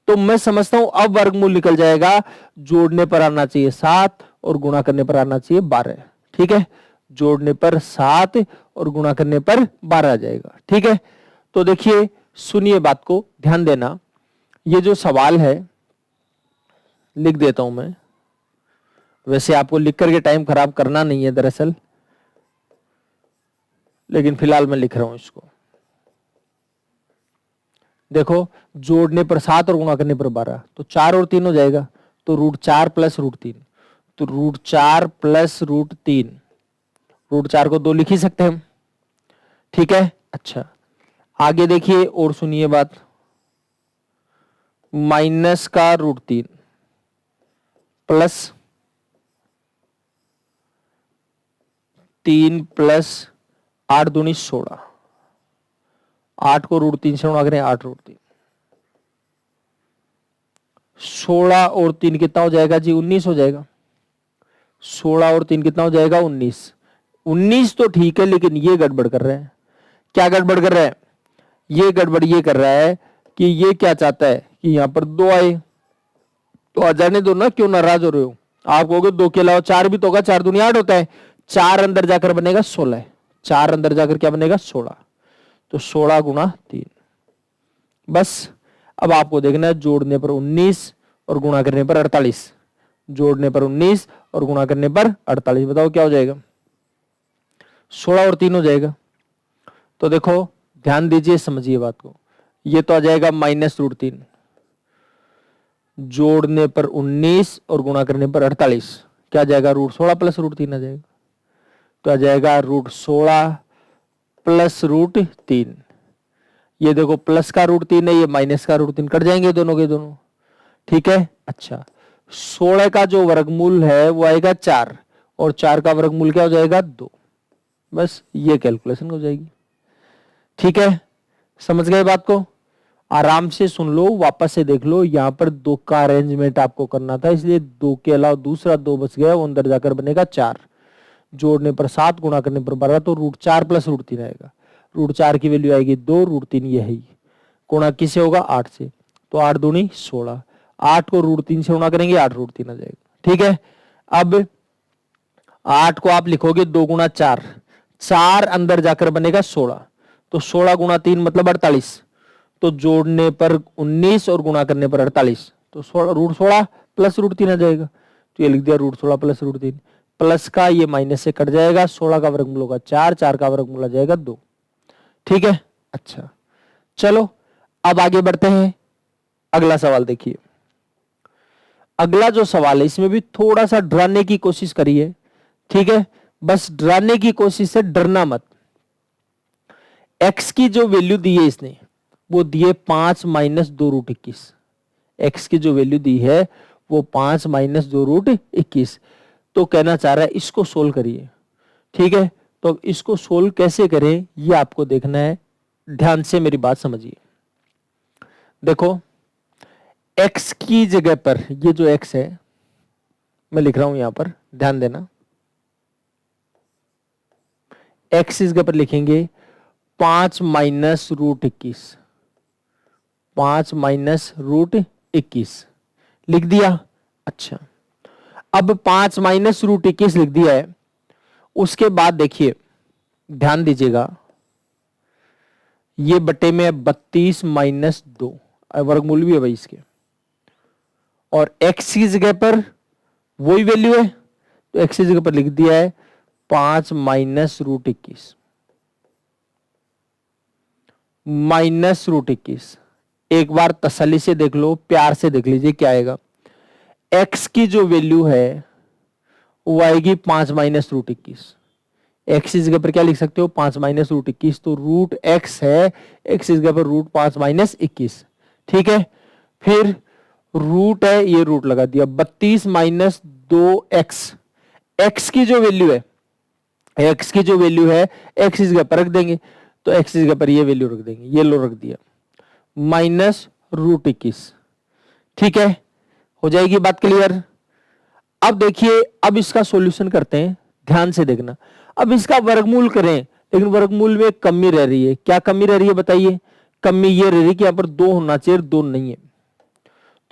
तो मैं समझता हूं अब वर्गमूल निकल जाएगा, जोड़ने पर आना चाहिए 7 और गुणा करने पर आना चाहिए 12। ठीक है। जोड़ने पर 7 और गुणा करने पर 12 आ जाएगा। ठीक है। तो देखिए सुनिए, बात को ध्यान देना, ये जो सवाल है लिख देता हूं मैं, वैसे आपको लिख करके टाइम खराब करना नहीं है दरअसल, लेकिन फिलहाल मैं लिख रहा हूं इसको। देखो जोड़ने पर 7 और गुणा करने पर 12, तो 4 और 3 हो जाएगा, तो √4 प्लस √3, तो √4 प्लस √3, √4 को 2 लिख ही सकते हैं हम। ठीक है। अच्छा आगे देखिए और सुनिए बात, माइनस का √3 प्लस 3 प्लस 8 दूनी 16, 8 को √3 से गुणा करें 8 √3, 16 और 3 कितना हो जाएगा जी? 19 हो जाएगा। 16 और 3 कितना हो जाएगा? 19। 19 तो ठीक है, लेकिन ये गड़बड़ कर रहे हैं। क्या गड़बड़ कर रहा है? ये गड़बड़ ये कर रहा है कि ये क्या चाहता है कि यहां पर 2 आए। तो आ जाने दो ना, क्यों नाराज हो रहे हो? आप कहोगे 2 के अलावा 4 भी तो होगा, 4 दूनी 8 होता है। 4 अंदर जाकर बनेगा 16। 4 अंदर जाकर क्या बनेगा? 16। तो 16 गुणा 3। बस अब आपको देखना है जोड़ने पर 19 और गुणा करने पर 48। जोड़ने पर 19 और गुणा करने पर 48। बताओ क्या हो जाएगा? 16 और 3 हो जाएगा। तो देखो ध्यान दीजिए, समझिए बात को। ये तो आ जाएगा -√3। जोड़ने पर 19 और गुणा करने पर 48 क्या आ जाएगा? √16 प्लस √3 आ जाएगा। तो आ जाएगा √16 प्लस √3। ये देखो प्लस का √3 है, ये माइनस का √3, कट जाएंगे दोनों के दोनों। ठीक है। अच्छा, 16 का जो वर्गमूल है वो आएगा 4 और 4 का वर्गमूल क्या हो जाएगा? 2। बस ये कैलकुलेशन हो जाएगी। ठीक है, समझ गए बात को? आराम से सुन लो, वापस से देख लो। यहां पर 2 का अरेंजमेंट आपको करना था, इसलिए 2 के अलावा दूसरा 2 बच गया, वो अंदर जाकर बनेगा 4। जोड़ने पर 7, गुणा करने पर 12, तो √4 प्लस √3 आएगा। √4 की वैल्यू आएगी 2, √3 यही। गुणा किससे होगा? 8 से। तो 8 दूनी 16। 8 को √3 से गुणा करेंगे, 8 √3 आ जाएगा। ठीक है। अब 8 को आप लिखोगे 2 गुणा 4, 4 अंदर जाकर बनेगा 16। तो 16 गुणा 3 मतलब 48। तो जोड़ने पर 19 और गुणा करने पर 48, तो √16 प्लस √3 आ जाएगा। तो ये लिख दिया √16 प्लस √3। प्लस का ये माइनस से कट जाएगा। 16 का वर्गमूल होगा 4, 4 का वर्गमूल आ जाएगा 2। ठीक है। अच्छा, चलो अब आगे बढ़ते हैं। अगला सवाल देखिए। अगला जो सवाल है इसमें भी थोड़ा सा डराने की कोशिश करिए। ठीक है, बस डराने की कोशिश से डरना मत। एक्स की जो वैल्यू दी है इसने, वो दी है 5 - 2√21। एक्स की जो वैल्यू दी है वो 5 - 2√21। तो कहना चाह रहा है इसको सोल्व करिए। ठीक है, तो इसको सोल्व कैसे करें ये आपको देखना है। ध्यान से मेरी बात समझिए। देखो, एक्स की जगह पर ये जो एक्स है मैं लिख रहा हूं यहां पर, ध्यान देना। एक्स इस जगह पर लिखेंगे 5 - √21। 5 - √21 लिख दिया। अच्छा, अब 5 - √21 लिख दिया है। उसके बाद देखिए, ध्यान दीजिएगा, ये बटे में 32 - 2, वर्गमूल भी है भाई इसके, और एक्स की जगह पर वही वैल्यू है, तो एक्स की जगह पर लिख दिया है 5 - √21 -√21। एक बार तसल्ली से देख लो, प्यार से देख लीजिए क्या आएगा। एक्स की जो वैल्यू है वो आएगी 5 - √21। एक्स की जगह पर क्या लिख सकते हो? 5 - √21। तो √x है, एक्स की जगह पर √5 - 21। ठीक है, फिर रूट है, ये रूट लगा दिया। 32 - 2x, एक्स की जो वैल्यू है, एक्स की जो वैल्यू है एक्स की जगह पर रख देंगे, तो एक्स की जगह पर ये वैल्यू रख देंगे, ये लो रख दिया, -√21। ठीक है, हो जाएगी बात क्लियर? अब देखिए, अब इसका सॉल्यूशन करते हैं, ध्यान से देखना। अब इसका वर्गमूल करें, लेकिन वर्गमूल में कमी रह रही है। क्या कमी रह रही है बताइए? कमी ये रह रही है कि यहां पर 2 होना चाहिए, 2 नहीं है।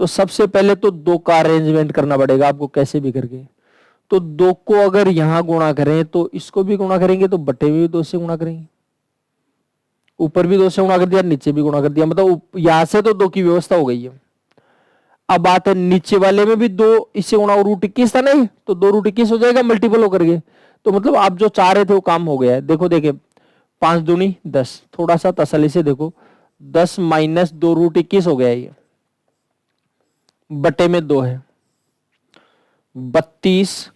तो सबसे पहले तो 2 का अरेंजमेंट करना पड़ेगा आपको कैसे भी करके। तो 2 को अगर यहां गुणा करें तो इसको भी गुणा करेंगे, तो बटे में भी 2 से गुणा करेंगे। ऊपर भी 2 से गुणा कर दिया, नीचे भी गुणा कर दिया, मतलब यहां से तो 2 की व्यवस्था हो गई है। अब बात है नीचे वाले में भी 2 इससे गुणा, √21 था नहीं, तो 2√21 हो जाएगा मल्टीपल होकर के। तो मतलब आप जो चाह रहे थे वो काम हो गया है। देखो देखिए, 5 दूनी 10, थोड़ा सा तसल्ली से देखो, 10 - 2√21 हो गया ये, बटे में 2 है। 32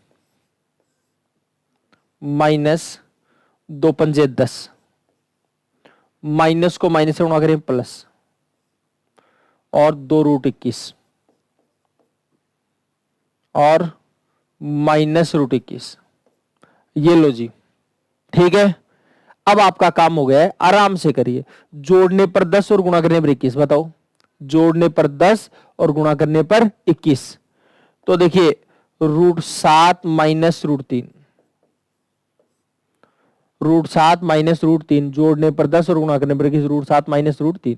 - 2 पंजे 10, माइनस को माइनस से गुणा करें प्लस, और 2√21 और -√21, ये लो जी। ठीक है, अब आपका काम हो गया है, आराम से करिए। जोड़ने पर 10 और गुणा करने पर 21, बताओ जोड़ने पर 10 और गुणा करने पर 21। तो देखिए √7 माइनस √3, √7 माइनस √3 जोड़ने पर 10 और गुणा करने पर 21, √7 माइनस √3।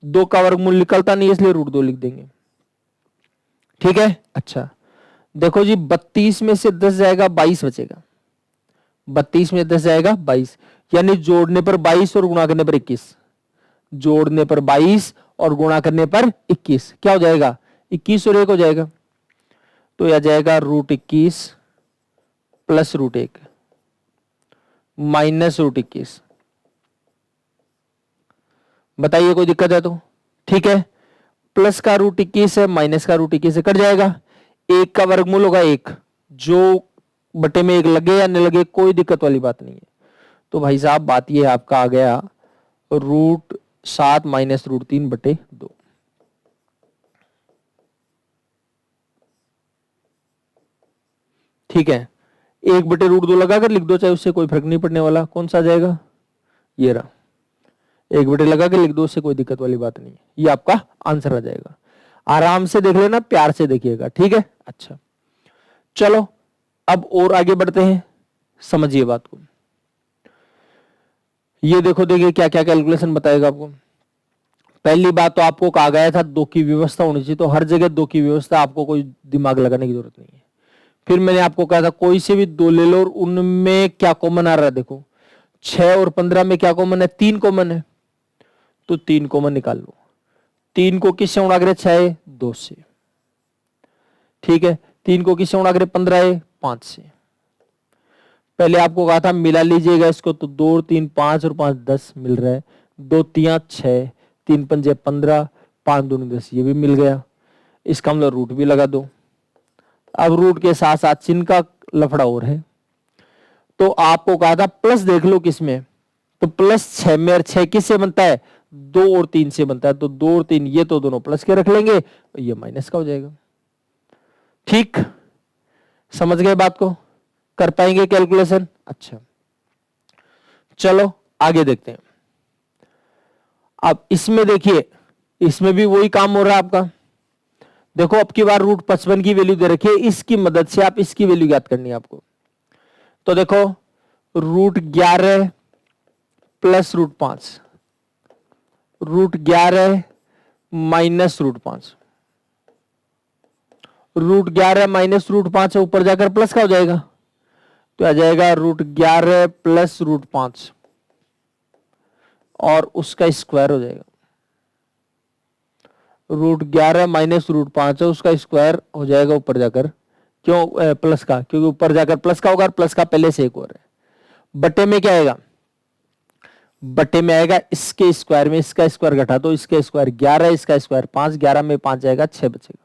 2 का वर्गमूल निकलता नहीं इसलिए √2 लिख देंगे। ठीक है। अच्छा देखो जी 32 में से 10 जाएगा 22 बचेगा, 32 में 10 जाएगा 22, यानी जोड़ने पर 22 और गुणा करने पर 21, जोड़ने पर 22 और गुणा करने पर 21 क्या हो जाएगा 21 और 1 हो जाएगा। तो यह जाएगा √21 प्लस √1 माइनस √21। बताइए कोई दिक्कत है तो। ठीक है, प्लस का √21 है माइनस का √21 है, कट जाएगा। 1 का वर्गमूल होगा 1, जो बटे में 1 लगे या न लगे कोई दिक्कत वाली बात नहीं है। तो भाई साहब बात ये आपका आ गया √7 माइनस √3 बटे 2। ठीक है, 1 बटे √2 लगाकर लिख दो, चाहे उससे कोई फर्क नहीं पड़ने वाला। कौन सा आ जाएगा, ये रहा, 1 बटे लगा के लिख दो, उससे कोई दिक्कत वाली बात नहीं है। ये आपका आंसर आ जाएगा। आराम से देख लेना, प्यार से देखिएगा। ठीक है। अच्छा चलो अब और आगे बढ़ते हैं, समझिए बात को। ये देखो, देखिए क्या क्या कैलकुलेशन बताएगा आपको। पहली बात तो आपको कहा गया था 2 की व्यवस्था होनी चाहिए, तो हर जगह 2 की व्यवस्था, आपको कोई दिमाग लगाने की जरूरत नहीं है। फिर मैंने आपको कहा था कोई से भी 2 ले लो और उनमें क्या कॉमन आ रहा है। देखो 6 और 15 में क्या कॉमन है, 3 कॉमन है, तो 3 कॉमन निकाल लो। 3 को किससे गुणा करे, 6 2 से। ठीक है, 3 को किससे गुणा करे, 15 5 से। पहले आपको कहा था मिला लीजिएगा इसको, तो 2 और 3 5 और 5 10 मिल रहा है, 2 3 6, 3 पंजे 15, 5 दूनी 10, ये भी मिल गया। इसका मतलब रूट भी लगा दो। अब रूट के साथ साथ चिन्ह का लफड़ा और है, तो आपको कहा था प्लस देख लो किसमें, तो प्लस 6 में, और 6 किससे बनता है, 2 और 3 से बनता है, तो 2 और 3 ये तो दोनों प्लस के रख लेंगे, ये माइनस का हो जाएगा। ठीक, समझ गए बात को, कर पाएंगे कैलकुलेशन। अच्छा चलो आगे देखते हैं। अब इसमें देखिए, इसमें भी वही काम हो रहा है आपका। देखो अब की बार √55 की वैल्यू दे रखी है, इसकी मदद से आप इसकी वैल्यू ज्ञात करनी है आपको। तो देखो √11 प्लस √5, √11 माइनस √5, √11 माइनस √5 है, ऊपर जाकर प्लस का हो जाएगा, तो आ जाएगा √11 प्लस √5 और उसका स्क्वायर हो जाएगा। √11 माइनस √5 है, उसका स्क्वायर हो जाएगा ऊपर जाकर, क्यों प्लस का, क्योंकि ऊपर जाकर प्लस का होगा, प्लस का पहले से एक और है। बटे में क्या आएगा, बटे में आएगा इसके स्क्वायर में इसका स्क्वायर घटा दो, इसका स्क्वायर 11, इसका स्क्वायर 5, 11 में 5 जाएगा 6 बचेगा।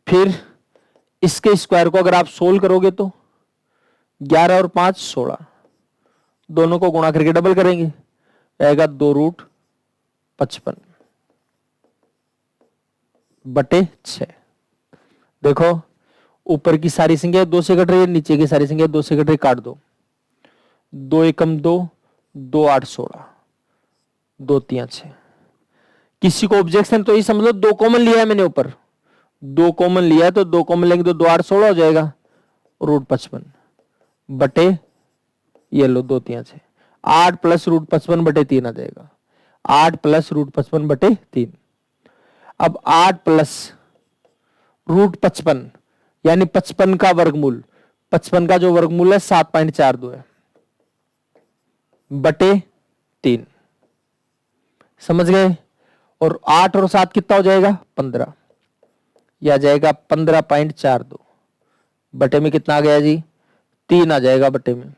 फिर इसके स्क्वायर को अगर आप सोल्व करोगे तो 11 और 5 16, दोनों को गुणा करके डबल करेंगे, आएगा 2√55 बटे 6। देखो ऊपर की सारी संख्या 2 से कट रही है, नीचे की सारी संख्या 2 से कट रही, काट दो, 2 एकम 2, 2 8 16, 2 3 6। किसी को ऑब्जेक्शन तो ये समझ लो 2 कॉमन लिया है मैंने, ऊपर 2 कॉमन लिया है, तो 2 कॉमन लेंगे तो 2 8 16 हो जाएगा, √55 बटे ये लो 2 3 6, 8 प्लस √55 बटे 3 आ जाएगा, 8 प्लस √55 बटे 3। अब 8 प्लस √55 यानी 55 का वर्गमूल, 55 का जो वर्गमूल है 7.42 है, बटे 3। समझ गए। और 8 और 7 कितना हो जाएगा, 15, यह आ जाएगा 15.42 बटे में कितना आ गया जी, 3 आ जाएगा बटे में,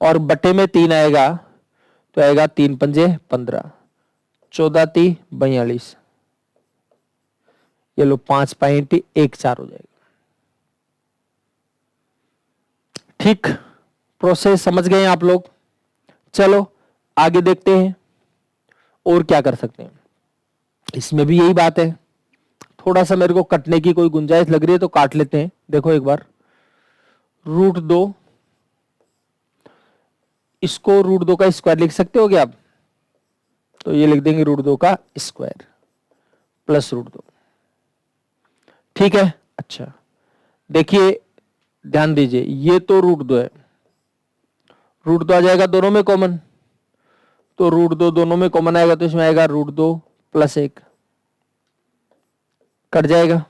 और बटे में 3 आएगा तो आएगा 3 पंजे 15, 14 3 42, ये लो 5.14 हो जाएगा। ठीक, प्रोसेस समझ गए आप लोग। चलो आगे देखते हैं और क्या कर सकते हैं। इसमें भी यही बात है, थोड़ा सा मेरे को कटने की कोई गुंजाइश लग रही है तो काट लेते हैं। देखो एक बार √2, इसको √2 का स्क्वायर लिख सकते हो क्या आप, तो ये लिख देंगे √2 का स्क्वायर प्लस √2। ठीक है। अच्छा देखिए ध्यान दीजिए, ये तो √2 है, √2 आ जाएगा दोनों में कॉमन, तो √2 दोनों में कॉमन आएगा तो इसमें आएगा √2 + 1, कट जाएगा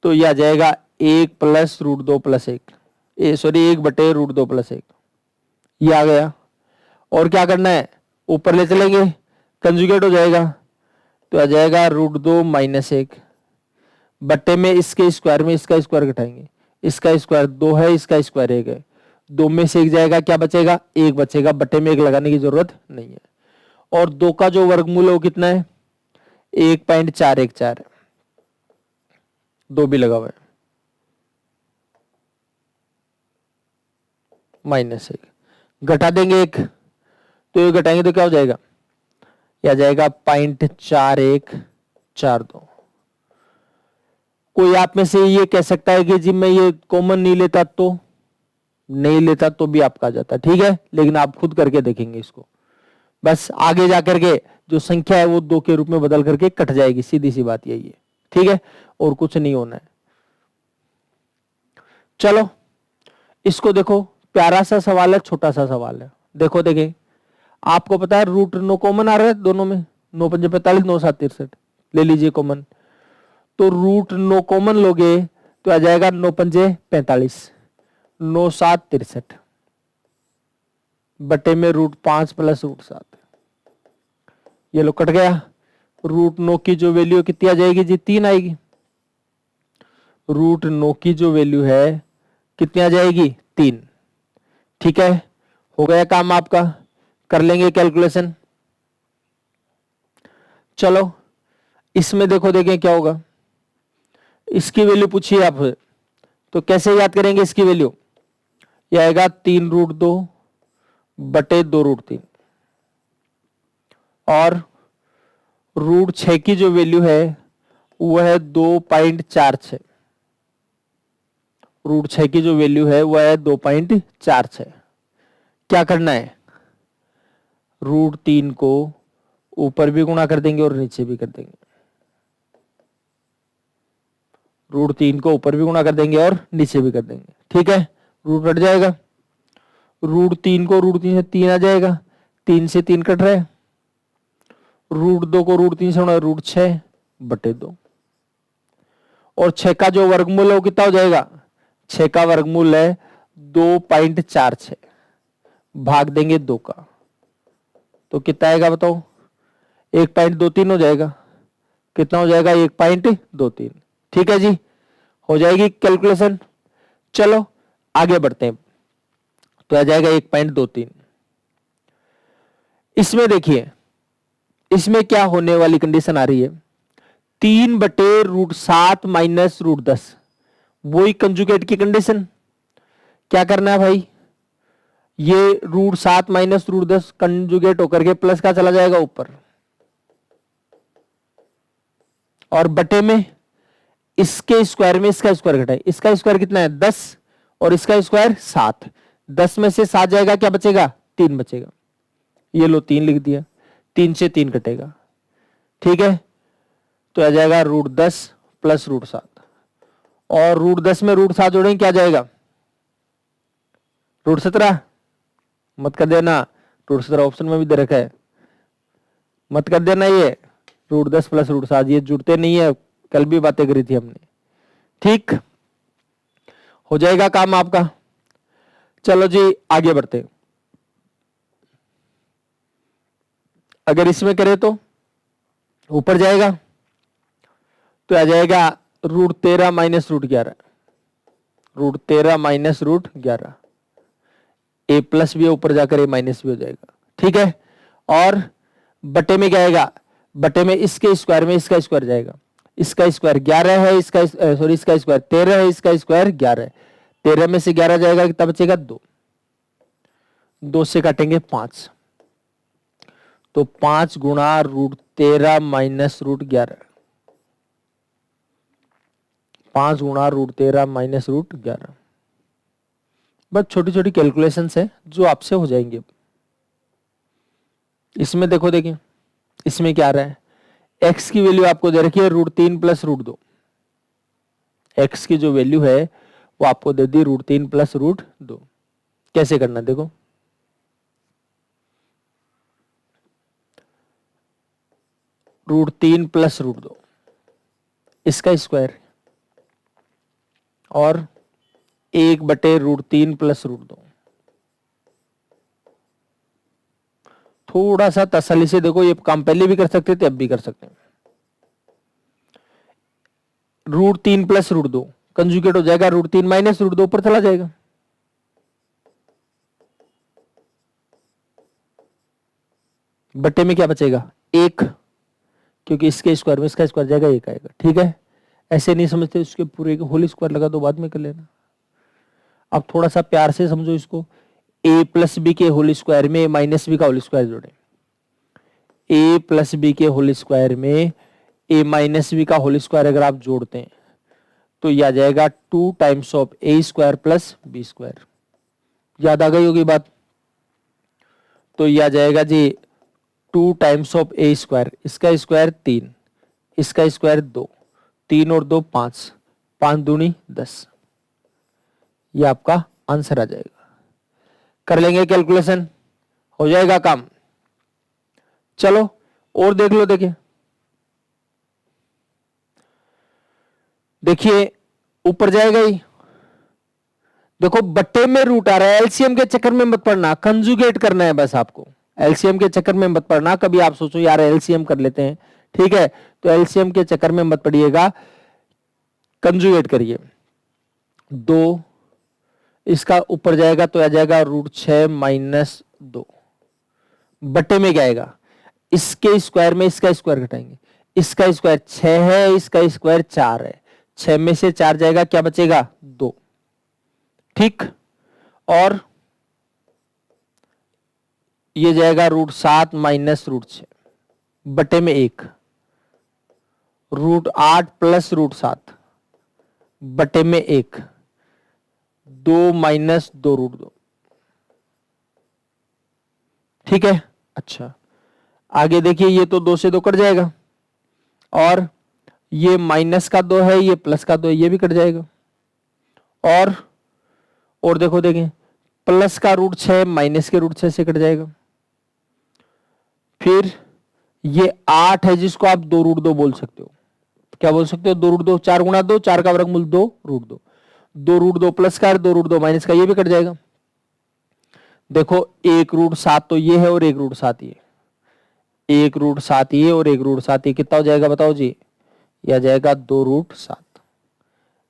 तो ये आ जाएगा 1 + √2 + 1, 1/√2 + 1, ये आ गया। और क्या करना है, ऊपर ले चलेंगे, कंजुगेट हो जाएगा तो आ जाएगा √2 - 1 बट्टे में इसके स्क्वायर में इसका स्क्वायर घटाएंगे, इसका स्क्वायर 2 है, इसका स्क्वायर 1 है, 2 में से 1 जाएगा, क्या बचेगा, 1 बचेगा, बट्टे में 1 लगाने की जरूरत नहीं है। और 2 का जो वर्गमूल है वो कितना है, 1.414 है, 2 भी लगा हुआ है, -1 घटा देंगे 1, तो ये घटाएंगे तो क्या हो जाएगा, यह आ जाएगा 0.4142। कोई आप में से ये कह सकता है कि जी मैं ये कॉमन नहीं लेता, तो नहीं लेता तो भी आपका आ जाता, ठीक है, लेकिन आप खुद करके देखेंगे इसको, बस आगे जाकर के जो संख्या है वो 2 के रूप में बदल करके कट जाएगी, सीधी सी बात यही है, ठीक है, और कुछ नहीं होना है। चलो इसको देखो, प्यारा सा सवाल है, छोटा सा सवाल है, देखो देखें, आपको पता है √9 कॉमन आ रहा है दोनों में, 9 × 5 = 45, 9 × 7 = 63, ले लीजिए कॉमन, तो √9 कॉमन लोगे तो आ जाएगा 9 × 5 = 45, 9 × 7 = 63 बटे में √5 + √7, ये लो कट गया। √9 की जो वैल्यू कितनी आ जाएगी जी, 3 आएगी, √9 की जो वैल्यू है कितनी आ जाएगी, 3। ठीक है, हो गया काम आपका, कर लेंगे कैलकुलेशन। चलो इसमें देखो, देखें क्या होगा, इसकी वैल्यू पूछिए आप, तो कैसे याद करेंगे इसकी वैल्यू, यह आएगा 3√2 बटे 2√3, और √6 की जो वैल्यू है वो है 2.46, √6 की जो वैल्यू है वो है 2.46। क्या करना है, √3 को ऊपर भी गुणा कर देंगे और नीचे भी कर देंगे, √3 को ऊपर भी गुणा कर देंगे और नीचे भी कर देंगे, ठीक है, रूट कट जाएगा, √3 को √3 से 3 आ जाएगा, 3 से 3 कट रहा है, √2 को √3 से गुणा √6 बटे 2, और 6 का जो वर्गमूल है वो कितना हो जाएगा, 6 का वर्गमूल है 2.46, भाग देंगे 2 का, तो कितना आएगा बताओ, 1.23 हो जाएगा, कितना हो जाएगा, 1.23। ठीक है जी, हो जाएगी कैलकुलेशन। चलो आगे बढ़ते हैं, तो आ जाएगा 1.23। इसमें देखिए, इसमें क्या होने वाली कंडीशन आ रही है, 3/√7 - √10, वही कंजुगेट की कंडीशन। क्या करना है भाई, ये √7 - √10 कंजुगेट होकर के प्लस का चला जाएगा ऊपर, और बटे में इसके स्क्वायर में इसका स्क्वायर घटाए, इसका स्क्वायर कितना है 10 और इसका स्क्वायर 7, 10 में से 7 जाएगा, क्या बचेगा, 3 बचेगा, ये लो 3 लिख दिया, 3 से 3 कटेगा, ठीक है, तो आ जाएगा √10 + √7, और √10 में √7 जोड़ेंगे क्या जाएगा, √17, मत कर देना, √17 ऑप्शन में भी दे रखा है, मत कर देना, ये √10 + √7 ये जुड़ते नहीं है, कल भी बातें करी थी हमने, ठीक, हो जाएगा काम आपका। चलो जी आगे बढ़ते, अगर इसमें करें तो ऊपर जाएगा तो आ जाएगा √13 - √11, √13 - √11, a प्लस भी है ऊपर जाकर a माइनस भी हो जाएगा, ठीक है, और बटे में क्या आएगा, बटे में इसके स्क्वायर में इसका स्क्वायर जाएगा, इसका स्क्वायर 11 है, इसका स्क्वायर 13 है, इसका स्क्वायर 11 है, 13 में से 11 जाएगा, कितना बचेगा 2, 2 से काटेंगे 5, तो 5 गुणा √13 - √11, 5 गुणा √13 - √11, बस छोटी छोटी कैलकुलेशंस है जो आपसे हो जाएंगे। इसमें देखो, देखिए इसमें क्या आ रहा है, x की वैल्यू आपको दे रखी है √3 प्लस √2। x की जो वैल्यू है वो आपको दे दी √3 प्लस √2। कैसे करना देखो, √3 प्लस √2 इसका स्क्वायर और 1/√3 प्लस √2। थोड़ा सा तसल्ली से देखो, ये काम पहले भी कर सकते थे अब भी कर सकते हैं। √3 प्लस √2 कंजुगेट हो जाएगा √3 माइनस √2 ऊपर चला जाएगा। बट्टे में क्या बचेगा 1, क्योंकि इसके स्क्वायर में इसका स्क्वायर जाएगा 1 आएगा। ठीक है, ऐसे नहीं समझते उसके पूरे होल स्क्वायर लगा दो, बाद में कर लेना। अब थोड़ा सा प्यार से समझो इसको, a प्लस बी के होल स्क्वायर में माइनस बी का होल स्क्वायर जोड़े। a प्लस बी के होल स्क्वायर में a माइनस बी का होल स्क्वायर अगर आप जोड़ते हैं तो यह आ जाएगा 2 times of a square plus b square. याद आ गई होगी बात। तो यह आ जाएगा जी 2 टाइम्स ऑफ a स्क्वायर, इसका स्क्वायर 3, इसका स्क्वायर 2, 3 और 2 5, 5 दूनी 10। यह आपका आंसर आ जाएगा। कर लेंगे कैलकुलेशन, हो जाएगा काम। चलो और देख लो, देखिए ऊपर जाएगा ही। देखो बट्टे में रूट आ रहा है, एलसीएम के चक्कर में मत पड़ना, कंजुगेट करना है बस आपको। एलसीएम के चक्कर में मत पड़ना, कभी आप सोचो यार एलसीएम कर लेते हैं, ठीक है, तो एलसीएम के चक्कर में मत पड़िएगा, कंजुगेट करिए। 2 इसका ऊपर जाएगा तो आ जाएगा √6 माइनस 2। बट्टे में क्या आएगा, इसके स्क्वायर में इसका स्क्वायर घटाएंगे, इसका स्क्वायर 6 है, इसका स्क्वायर 4 है, 6 में से 4 जाएगा, क्या बचेगा 2। ठीक, और ये जाएगा √7 माइनस √6 बटे में 1, √8 प्लस √7 बटे में 1, 2 माइनस 2√2। ठीक है, अच्छा आगे देखिए, ये तो 2 से 2 कट जाएगा, और ये माइनस का 2 है, ये प्लस का 2 है, ये भी कट जाएगा। और देखो देखें, प्लस का √6 माइनस के √6 से कट जाएगा। फिर ये 8 है जिसको आप 2√2 बोल सकते हो। क्या बोल सकते हो, 2√2, 4 गुणा 2, 4 का वर्गमूल 2√2, 2√2 प्लस का 2√2 माइनस का, ये भी कट जाएगा। देखो 1√7 तो ये है और 1√7 ये, 1√7 ये और 1√7 ये, कितना हो जाएगा बताओ जी, यह जाएगा 2√7।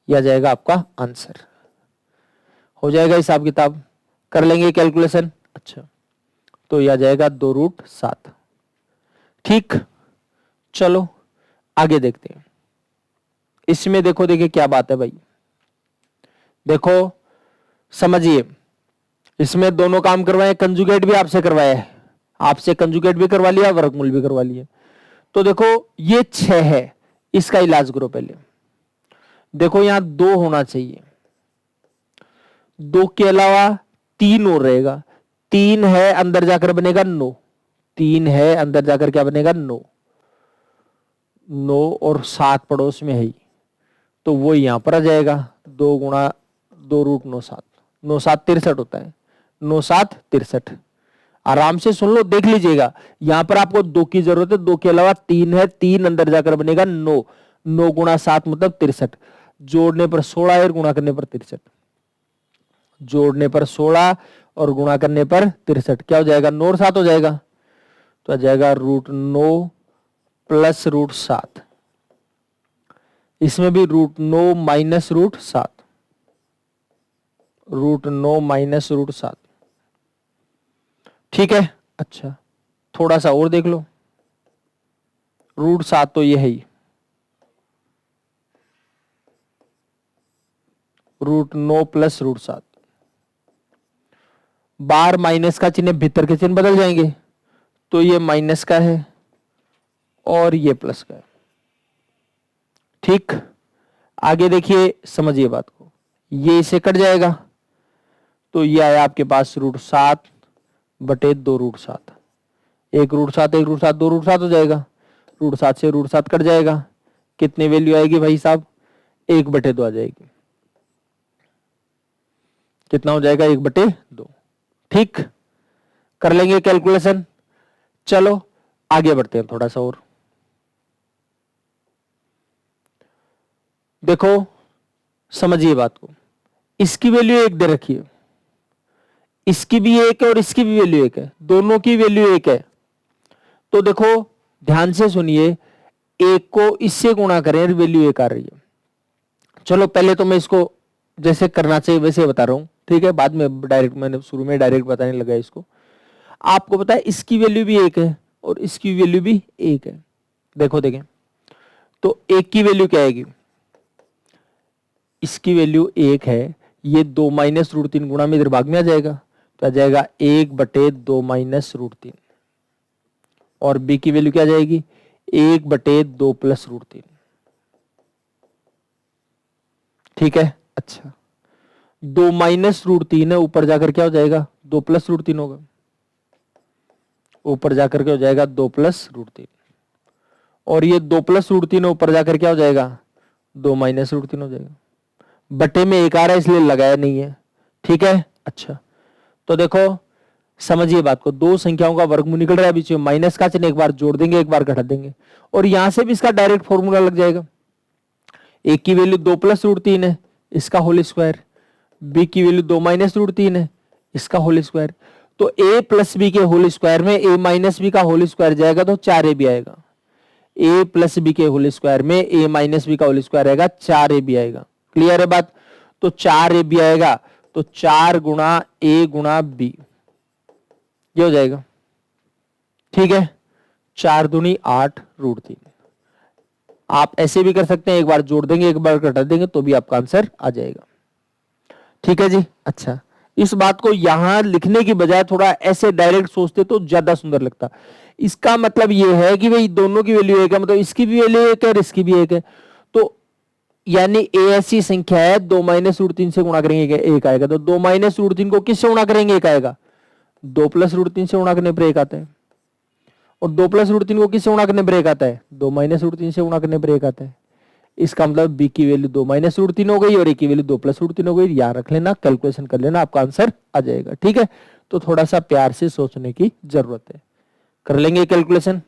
यह जाएगा आपका आंसर। हो जाएगा हिसाब किताब, कर लेंगे कैलकुलेशन। अच्छा, तो यह जाएगा 2√7। ठीक, चलो आगे देखते हैं। इसमें देखो, देखिए क्या बात है भाई, देखो समझिए, इसमें दोनों काम करवाए, कंजुगेट भी आपसे करवाया है, आपसे कंजुगेट भी करवा लिया, वर्गमूल भी करवा लिया। तो देखो ये 6 है, इसका इलाज करो पहले। देखो यहां 2 होना चाहिए, 2 के अलावा 3 और रहेगा, 3 है अंदर जाकर बनेगा 9, 3 है अंदर जाकर क्या बनेगा 9, 9 और 7 पड़ोस में है ही, तो वो यहां पर आ जाएगा 2 गुणा 2√9 7, 9 7 63 होता है, 9 7 63। आराम से सुन लो, देख लीजिएगा, यहां पर आपको 2 की जरूरत है, 2 के अलावा 3 है, 3 अंदर जाकर बनेगा 9, 9 गुणा 7 मतलब 63, जोड़ने पर 16 और गुणा करने पर 63, जोड़ने पर 16 और गुणा करने पर 63, क्या हो जाएगा 9 और 7 हो जाएगा, तो आ जाएगा √9 प्लस √7, इसमें भी √9 माइनस √7, √9 माइनस √7। ठीक है, अच्छा थोड़ा सा और देख लो, √7 तो ये है ही, √9 प्लस √7, बाहर माइनस का चिन्ह भीतर के चिन्ह बदल जाएंगे, तो ये माइनस का है और ये प्लस का है। ठीक, आगे देखिए समझिए बात को, ये इसे कट जाएगा, तो ये आया आपके पास √7 बटे 2√7, एक √7, एक √7, 2 √7 हो जाएगा। √7 से √7 कट जाएगा, कितनी वैल्यू आएगी भाई साहब? 1/2 आ जाएगी। कितना हो जाएगा? 1/2। ठीक, कर लेंगे कैलकुलेशन। चलो आगे बढ़ते हैं थोड़ा सा और। देखो समझिए बात को, इसकी वैल्यू 1 दे रखी है, इसकी भी 1 है और इसकी भी वैल्यू 1 है, दोनों की वैल्यू 1 है। तो देखो ध्यान से सुनिए, 1 को इससे गुणा करें, वैल्यू 1 आ रही है। चलो पहले तो मैं इसको जैसे करना चाहिए वैसे बता रहा हूं, ठीक है? बाद में डायरेक्ट, मैंने शुरू में डायरेक्ट बताने लगा इसको। आपको पता है इसकी वैल्यू भी 1 है और इसकी वैल्यू भी 1 है। देखो देखें, तो 1 की वैल्यू क्या आएगी? इसकी वैल्यू 1 है, ये 2 - √3 गुणा में इधर भाग में आ जाएगा, तो आ जाएगा 1/2 - √3। और बी की वैल्यू क्या आ जाएगी? 1/2 + √3। ठीक है, अच्छा 2 - √3 है, ऊपर जाकर क्या हो जाएगा? 2 + √3 होगा, ऊपर जाकर के हो जाएगा 2 + √3। और ये 2 + √3 ऊपर जाकर क्या हो जाएगा? 2 - √3 हो जाएगा। बटे में 1 आ रहा है इसलिए लगाया नहीं है। ठीक है, अच्छा तो देखो समझिए बात को, दो संख्याओं का वर्गमूल निकल रहा है, बीच में माइनस का चिन्ह, एक बार जोड़ देंगे एक बार घटा देंगे, और यहां से भी इसका डायरेक्ट फॉर्मूला लग जाएगा। एक की वैल्यू 2 + √3 है, इसका होल स्क्वायर। बी की वैल्यू 2 - √3 है, इसका होल स्क्वायर। तो a + b के होल स्क्वायर में a - b का होल स्क्वायर जाएगा तो 4ab आएगा। a + b के होल स्क्वायर में a - b का होल स्क्वायर आएगा, 4ab आएगा। क्लियर है बात? तो 4ab आएगा, तो 4 × a × b ये हो जाएगा। ठीक है, 4 दूनी 8 √3। आप ऐसे भी कर सकते हैं, एक बार जोड़ देंगे एक बार घटा देंगे तो भी आपका आंसर आ जाएगा। ठीक है जी, अच्छा इस बात को यहां लिखने की बजाय थोड़ा ऐसे डायरेक्ट सोचते तो ज्यादा सुंदर लगता। इसका मतलब यह है कि भाई दोनों की वैल्यू एक है, मतलब इसकी भी वैल्यू एक है और इसकी भी एक है, तो यानी ए ऐसी संख्या है 2 - √3 से गुणा करेंगे एक आएगा, तो 2 - √3 को किससे गुणा करेंगे? एक आएगा। 2 + √3 से गुणा करने पर एक आता है, और 2 + √3 को किससे गुणा करने पर एक आता है? 2 - √3 से गुणा करने पर एक आता है। इसका मतलब बी की वैल्यू 2 - √3 हो गई और ए की वैल्यू 2 + √3 हो गई। याद रख लेना, कैलकुलेशन कर लेना, आपका आंसर आ जाएगा। ठीक है, तो थोड़ा सा प्यार से सोचने की जरूरत है, कर लेंगे कैलकुलेशन।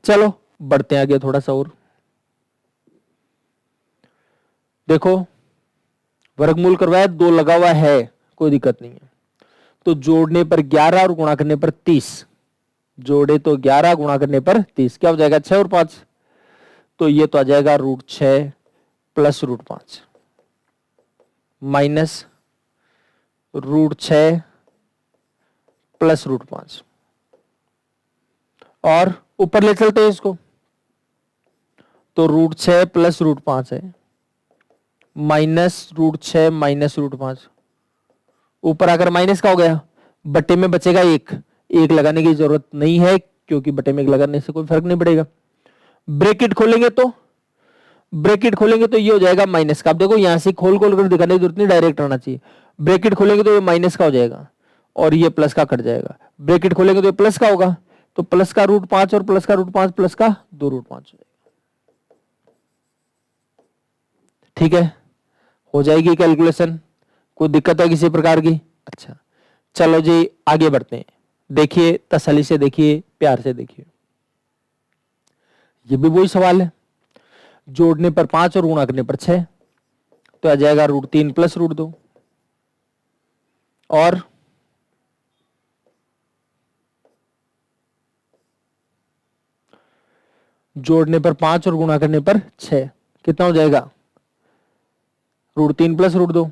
चलो बढ़ते हैं आगे थोड़ा सा और। देखो वर्गमूल करवाया, 2 लगा हुआ है, कोई दिक्कत नहीं है। तो जोड़ने पर 11 और गुणा करने पर 30, जोड़े तो 11 गुणा करने पर 30 क्या हो जाएगा? 6 और 5, तो ये तो आ जाएगा √6 + √5 माइनस √6 + √5, और ऊपर ले चलते हैं इसको, तो √6 + √5 है, माइनस √6 - √5, ऊपर आकर माइनस का हो गया, बटे में बचेगा 1, 1 लगाने की जरूरत नहीं है क्योंकि बटे में 1 लगाने से कोई फर्क नहीं पड़ेगा। ब्रैकेट खोलेंगे तो, ब्रैकेट खोलेंगे तो ये हो जाएगा माइनस का। अब देखो यहां से खोल खोल कर दिखाने की जरूरत नहीं, डायरेक्ट रहना चाहिए। ब्रैकेट खोलेंगे तो ये माइनस का हो जाएगा और ये प्लस का कट जाएगा, ब्रैकेट खोलेंगे तो ये प्लस का होगा, तो प्लस का √5 और प्लस का √5 प्लस का 2 √5 हो जाएगा। ठीक है, हो जाएगी कैलकुलेशन, कोई दिक्कत है किसी प्रकार की? अच्छा चलो जी आगे बढ़ते हैं। देखिए तसल्ली से देखिए, प्यार से देखिए, ये भी वही सवाल है। जोड़ने पर 5 और गुणा करने पर 6, तो आ जाएगा √3 + √2, और जोड़ने पर 5 और गुणा करने पर 6 कितना हो जाएगा? √3 + √2।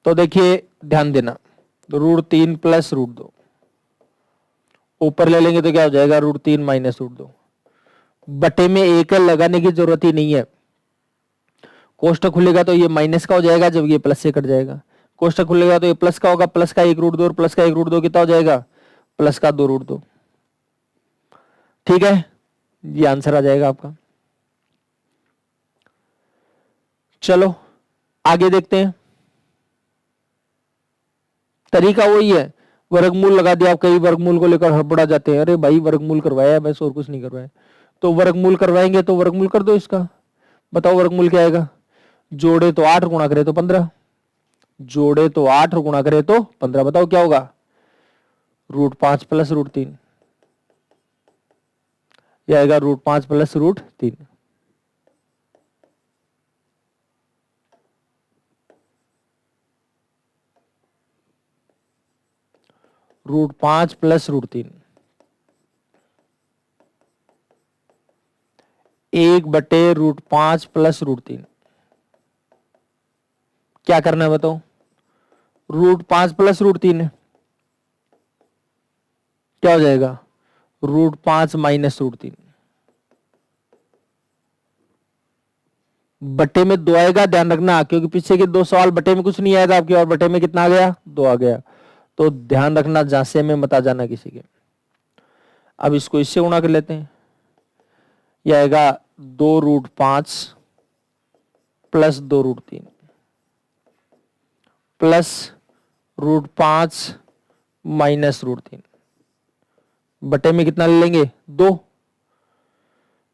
तो देखिए ध्यान देना, √3 + √2 ऊपर ले लेंगे तो क्या हो जाएगा? √3 - √2, बटे में 1 लगाने की जरूरत ही नहीं है। कोष्टक खुलेगा तो ये माइनस का हो जाएगा जब ये प्लस से कट जाएगा, कोष्टक खुलेगा तो ये प्लस का होगा, प्लस का 1 √2 और प्लस का 1 √2 कितना हो जाएगा? प्लस का 2 √2। ठीक है, ये आंसर आ जाएगा आपका। चलो आगे देखते हैं। तरीका वही है, वर्गमूल लगा दिया। आप कई वर्गमूल को लेकर हड़बड़ा जाते हैं, अरे भाई वर्गमूल करवाया है बस, और कुछ नहीं करवाया। तो वर्गमूल करवाएंगे तो वर्गमूल कर दो इसका। बताओ वर्गमूल क्या आएगा? जोड़े तो 8 गुणा करे तो 15, जोड़े तो 8 गुणा करे तो 15। बताओ क्या होगा? √5 प्लस √3, यह आएगा √5 प्लस √3। √5 plus √3, 1/√5 plus √3। क्या करना है बताओ? √5 प्लस √3 है, क्या हो जाएगा? √5 माइनस √3। बटे में 2 आएगा, ध्यान रखना, क्योंकि पीछे के 2 सवाल बटे में कुछ नहीं आया था आपके, और बटे में कितना आ गया? 2 आ गया। तो ध्यान रखना, जांचे में मत आ जाना किसी के। अब इसको इससे गुणा कर लेते हैं, यह आएगा 2√5 प्लस 2√3 प्लस √5 माइनस √3। बटे में कितना ले लेंगे? 2।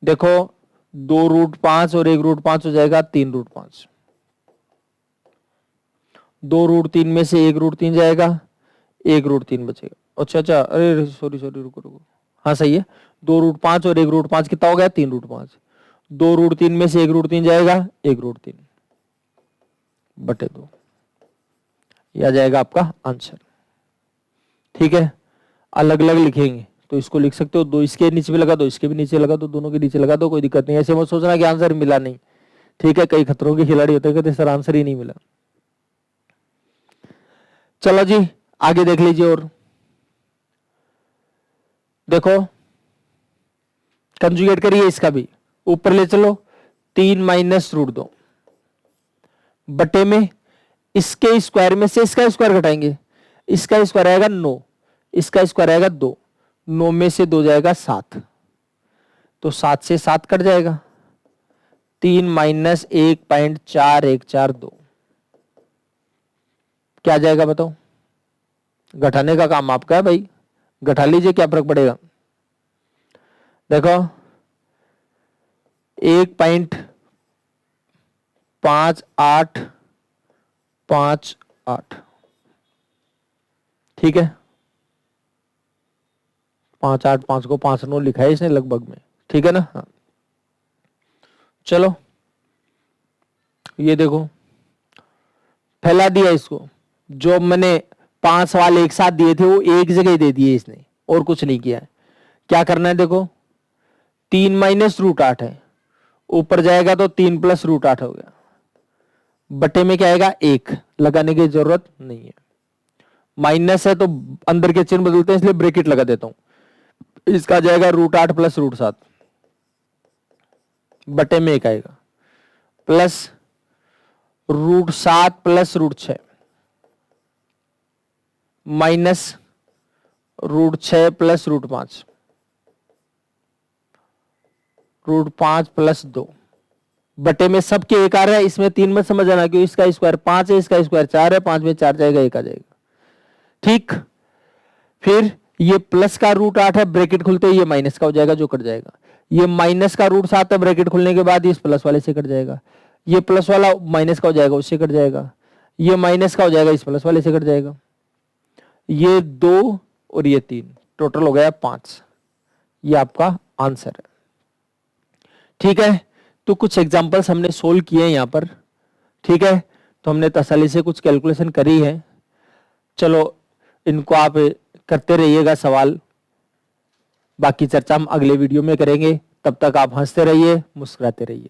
देखो 2√5 और 1√5 हो जाएगा 3√5। 2√3 में से 1√3 जाएगा, 1√3 बचेगा। अच्छा, अरे सॉरी रुको, हाँ सही है। 2√5 और 1√5 कितना हो गया? 3√5। 2√3 में से 1√3 जाएगा, 1√3 बटे 2, यह आ जाएगा आपका आंसर। ठीक है, अलग अलग लिखेंगे तो इसको लिख सकते हो, 2 इसके नीचे भी लगा दो, इसके भी नीचे लगा दो, दोनों के नीचे लगा दो, कोई दिक्कत नहीं। ऐसे मत सोचना कि आंसर मिला नहीं। ठीक है, कई खतरों के खिलाड़ी होते हैं, कहते सर आंसर ही नहीं मिला। चलो जी आगे देख लीजिए। और देखो कंजुगेट करिए इसका भी, ऊपर ले चलो, 3 माइनस √2 बटे में इसके स्क्वायर में से इसका स्क्वायर घटाएंगे, इसका स्क्वायर आएगा 9, इसका स्क्वायर आएगा 2, 9 में से 2 जाएगा 7, तो 7 से 7 कट जाएगा। 3 माइनस 1.4142 क्या जाएगा बताओ? घटाने का काम आपका है भाई, घटा लीजिए, क्या फर्क पड़ेगा। देखो 1.5858, ठीक है, 585 को 59 लिखा है इसने लगभग में, ठीक है ना। हाँ चलो ये देखो फैला दिया इसको, जो मैंने 5 सवाल एक साथ दिए थे वो एक जगह दे दिए इसने, और कुछ नहीं किया है। क्या करना है देखो, 3 माइनस √8 है, ऊपर जाएगा तो 3 प्लस √8 हो गया, बटे में क्या आएगा? 1, लगाने की जरूरत नहीं है। माइनस है तो अंदर के चिन्ह बदलते हैं, इसलिए ब्रैकेट लगा देता हूं। इसका आ जाएगा √8 प्लस √7, बटे में 1 आएगा, plus √7 plus √6 minus √6 plus √5, √5 plus 2, बटे में सबके 1 आ रहा है, इसमें 3 में समझ आना, क्योंकि इसका स्क्वायर 5 है, इसका स्क्वायर 4 है, 5 में 4 जाएगा, 1 आ जाएगा। ठीक, फिर ये प्लस का √8 है, ब्रैकेट खुलते ही ये माइनस का हो जाएगा, जो कट जाएगा। ये माइनस का √7 है, ब्रैकेट खुलने के बाद इस प्लस वाले से कट जाएगा। ये प्लस वाला माइनस का हो जाएगा, उससे कट जाएगा। ये माइनस का हो जाएगा, इस प्लस वाले से कट जाएगा। ये 2 और ये 3, टोटल हो गया 5। ये आपका आंसर है। ठीक है, तो कुछ एग्जांपल्स हमने सोल्व किए हैं यहाँ पर। ठीक है, तो हमने तसल्ली से कुछ कैलकुलेशन करी है। चलो इनको आप करते रहिएगा सवाल, बाकी चर्चा हम अगले वीडियो में करेंगे। तब तक आप हंसते रहिए, मुस्कुराते रहिए।